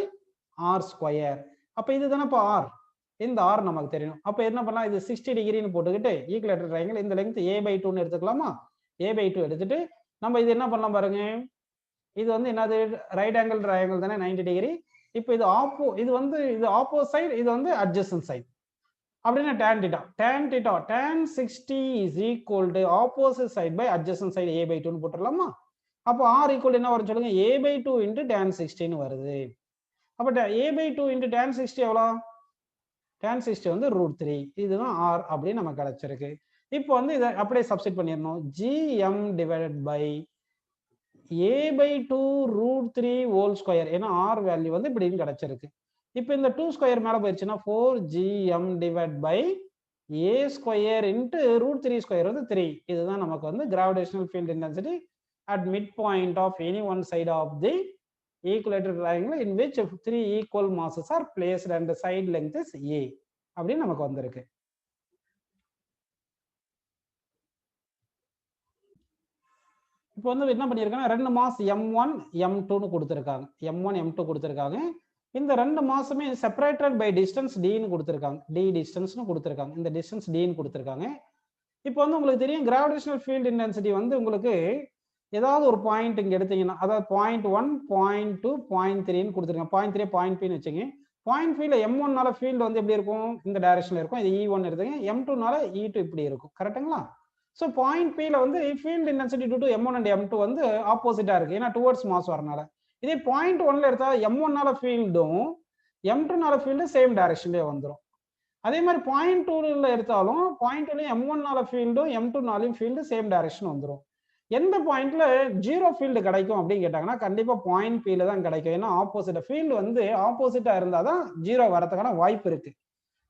r square. அப்ப இது தானப்பா ஆர், இந்த ஆர் நமக்கு தெரியும். அப்ப என்ன பண்ணலாம், இது 60 டிகிரின்னு போட்டுக்கிட்டு ஈக்குலேட்டர் ட்ரையாங்கிள் இந்த லெங்த் a/2ன்னு எடுத்துக்கலாமா? a/2 எடுத்துட்டு நம்ம இது என்ன பண்ணலாம் பாருங்க, இது வந்து என்னது, ரைட் ஆங்கிள் ட்ரையாங்கிள் தானே, 90 டிகிரி. இப்போ இது இது வந்து இது ஆப்போசிட் சைடு, இது வந்து அட்ஜசன்ட் சைடு. அப்படின்னா tan 60 is equal to opposite side by adjacent side a/2ன்னு போட்டுடலாமா? அப்போ r equal என்ன வரும் சொல்லுங்க, a/2 into tan 60ன்னு வருது. அப்ப a/2 into tan 60 எவ்வளோ? tan 60 வந்து √3. இதுதான் r அப்படின்னு நமக்கு கிடைச்சிருக்கு. இப்போ வந்து இதை அப்படியே சப்ஸ்டிட் பண்ணிடணும். gm divided by a/2 √3 whole square. ஏன்னா r வேல்யூ வந்து இப்படின்னு கிடைச்சிருக்கு. இப்போ இந்த 2 ஸ்கொயர் மேல போயிடுச்சுன்னா 4gm divided by a square into √3 square வந்து 3. இதுதான் நமக்கு வந்து gravitational field intensity at midpoint of any one side of the equilateral triangle in which 3 equal masses are placed and the side length is a அப்படின்னு நமக்கு வந்திருக்கு. இப்போ வந்து என்ன பண்ணியிருக்காங்க, ரெண்டு மாஸ் m1 m2ன்னு கொடுத்துருக்காங்க. m1 m2 கொடுத்துருக்காங்க. இந்த ரெண்டு மாசமே செப்பரேட்டட் பை டிஸ்டன்ஸ் dன்னு கொடுத்துருக்காங்க. d டிஸ்டன்ஸ்னு கொடுத்துருக்காங்க. இந்த டிஸ்டன்ஸ் dன்னு கொடுத்துருக்காங்க. இப்போ வந்து உங்களுக்கு தெரியும் கிராவிடேஷனல் ஃபீல்ட் இன்டென்சிட்டி வந்து உங்களுக்கு ஏதாவது ஒரு பாயிண்ட் இங்க எடுத்தீங்கன்னா, அதாவது 0.1 0.2 0.3ன்னு கொடுத்துருக்காங்க. 0.3 0.Pன்னு வச்சுங்க. 0.3ல m1னால ஃபீல்டு வந்து எப்படி இருக்கும், இந்த டைரக்ஷன்ல இருக்கும். இது e1 எடுத்துங்க. m2னால e2 இப்படி இருக்கும். கரெக்ட்டுங்களா? ஸோ P வந்து field intensity due to m1 and m2 வந்து ஆப்போசிட்டா இருக்கு, ஏன்னா டுவர்ட்ஸ் மாஸ் வரனால. இதே 0.1ல எடுத்தா m1னால ஃபீல்டும் m2னால ஃபீல்டு சேம் டைரக்ஷன்லயே வந்துடும். அதே மாதிரி 0.2ல எடுத்தாலும் 0.2லயும் m1னால ஃபீல்டும் m2னாலையும் ஃபீல்டு சேம் டைரக்ஷன் வந்துடும். எந்த பாயிண்ட்ல ஜீரோ ஃபீல்டு கிடைக்கும் அப்படின்னு கேட்டாங்கன்னா கண்டிப்பா P தான் கிடைக்கும். ஏன்னா ஆப்போசிட் ஃபீல்டு வந்து ஆப்போசிட்டா இருந்தாதான் ஜீரோ வரதுக்கான வாய்ப்பு இருக்கு.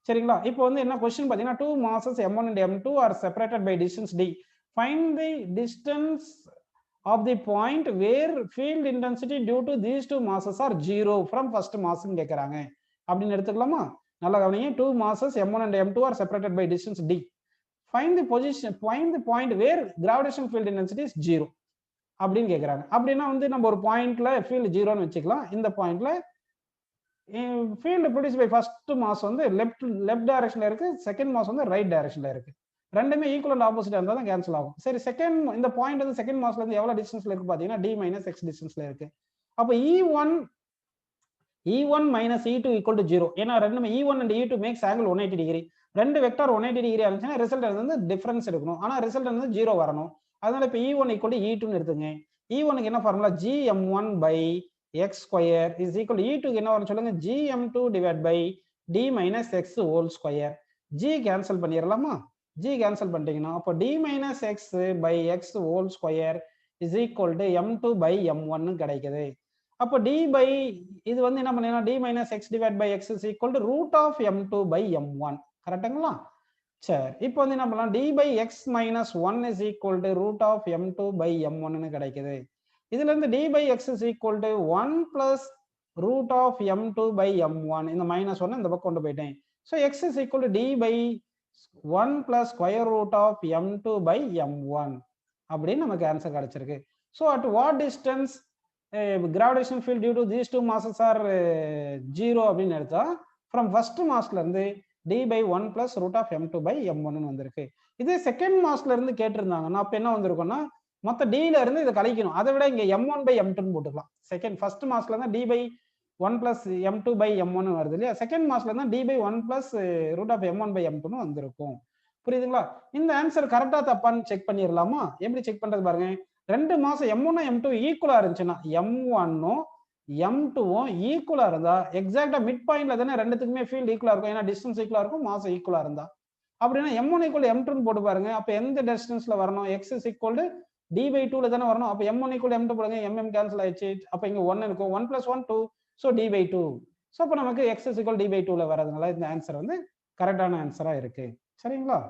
சரிங்களா? இப்போ வந்து என்ன கொஸ்டின் பாத்தீங்கன்னா, 2 masses m1 and m2 are separated by distance d. Find the distance of the point where field intensity due to these two masses are 0 from first mass ன்னு கேக்குறாங்க. அப்படின்னு எடுத்துக்கலாமா? நல்லா கவனிங்க. 2 masses m1 and m2 are separated by distance d. Find the point where gravitational field intensity is 0 அப்படின்னு கேக்குறாங்க. அப்படின்னா வந்து நம்ம ஒரு பாயிண்ட்ல ஃபீல்ட் 0ன்னு வச்சுக்கலாம். இந்த பாயிண்ட்ல field produce by first mass வந்து லெஃப்ட் டைரக்ஷன்ல இருக்கு, செகண்ட் மாஸ் வந்து ரைட் டைரக்ஷன்ல இருக்கு. ரெண்டுமே ஈக்குவல் அண்ட் ஆப்போசிட் இருந்தா தான் கேன்சல் ஆகும். சரி, இந்த பாயிண்ட் வந்து செகண்ட் மாஸ்ல இருந்து எவ்வளவு டிஸ்டன்ஸ்ல இருக்கு பாத்தீங்கன்னா d - x டிஸ்டன்ஸ்ல இருக்கு. அப்ப e1 minus e2 equal to 0. ஏன்னா ரெண்டுமே e1 and e2 makes angle 180 degree. ரெண்டு வெக்டார் 180 டிகிரி இருந்துச்சுன்னா ரிசல்ட் வந்து டிஃபரன்ஸ் எடுக்கணும். ஆனா ரிசல்ட் வந்து 0 வரணும். அதனால இப்ப e1 equal to e2ன்னு எடுத்துங்க. e1க்கு என்ன formula, gm1 by x square is equal to e2 என்ன வரும் சொல்லுங்க, gm2 divided by d minus x whole square. G cancel பண்ணிடலாமா? ஜி கேன்சல் பண்ணிட்டீங்கன்னா அப்போ d minus x by x whole square is equal to m2 by m1 கிடைக்குது. அப்போ d by இது வந்து என்ன பண்ணீங்கன்னா d minus x divide by x is equal to root of m2 by m1 கரெக்டுங்களா? சரி, இப்போ வந்து என்ன பண்ணலாம், d by x minus one is equal to root of m2 by m1 கிடைக்குது. இதுல இருந்து d by x is equal to 1 plus root of m2 by m1, இந்த மைனஸ் ஒன்னு இந்த பக்கம் கொண்டு போயிட்டேன். So x is equal to d by 1 plus square root of m2 by m1 அப்படின்னு நமக்கு ஆன்சர் கிடைச்சிருக்கு. So at what distance gravitation field due to these two masses are 0 அப்படின்னு எடுத்தா ஃப்ரம் ஃபர்ஸ்ட் மாஸ்ல இருந்து d by 1 plus root of m2 by m1 வந்திருக்கு. இதே second மாஸ்ல இருந்து கேட்டிருந்தாங்கன்னா அப்ப என்ன வந்திருக்கும்னா மொத்த டில இருந்து இதை கழிக்கணும். அதை விட இங்க m1 பை m2 போட்டுக்கலாம். செகண்ட் ஃபர்ஸ்ட் மாஸ்ல இருந்தா d by 1 plus m2 by m1 வருது இல்லையா, செகண்ட் மாஸ்ல இருந்தா d by 1 plus root of m1 by m2 வந்திருக்கும். புரியுதுங்களா? இந்த ஆன்சர் கரெக்டா தப்பான்னு செக் பண்ணிடலாமா? எப்படி செக் பண்றது பாருங்க. ரெண்டு மாசம் m1 m2 ஈக்குவலா இருந்துச்சுன்னா m1ம் m2ம் ஈக்குவலா இருந்தா எக்ஸாக்டா மிட் பாயிண்ட்ல தானே ரெண்டுத்துக்குமே ஃபீல்ட் ஈக்குவலா இருக்கும், ஏன்னா டிஸ்டன்ஸ் ஈக்குவலா இருக்கும், மாசம் ஈக்குவலா இருந்தா. அப்படின்னா m1 ஈக்குவல் m2 போட்டு பாருங்க. அப்ப எந்த டிஸ்டன்ஸ்ல வரணும், x is equal to d by 2ல தானே வரணும். அப்ப m1 ஈக்குவல் m2 போடுங்க, mm கேன்சல் ஆயிடுச்சு. அப்ப இங்க 1 இருக்கும், 1 plus 1 2, so d by 2. So அப்போ நமக்கு x is equal d by 2ல வரதுனால இந்த ஆன்சர் வந்து கரெக்டான ஆன்சரா இருக்கு. சரிங்களா?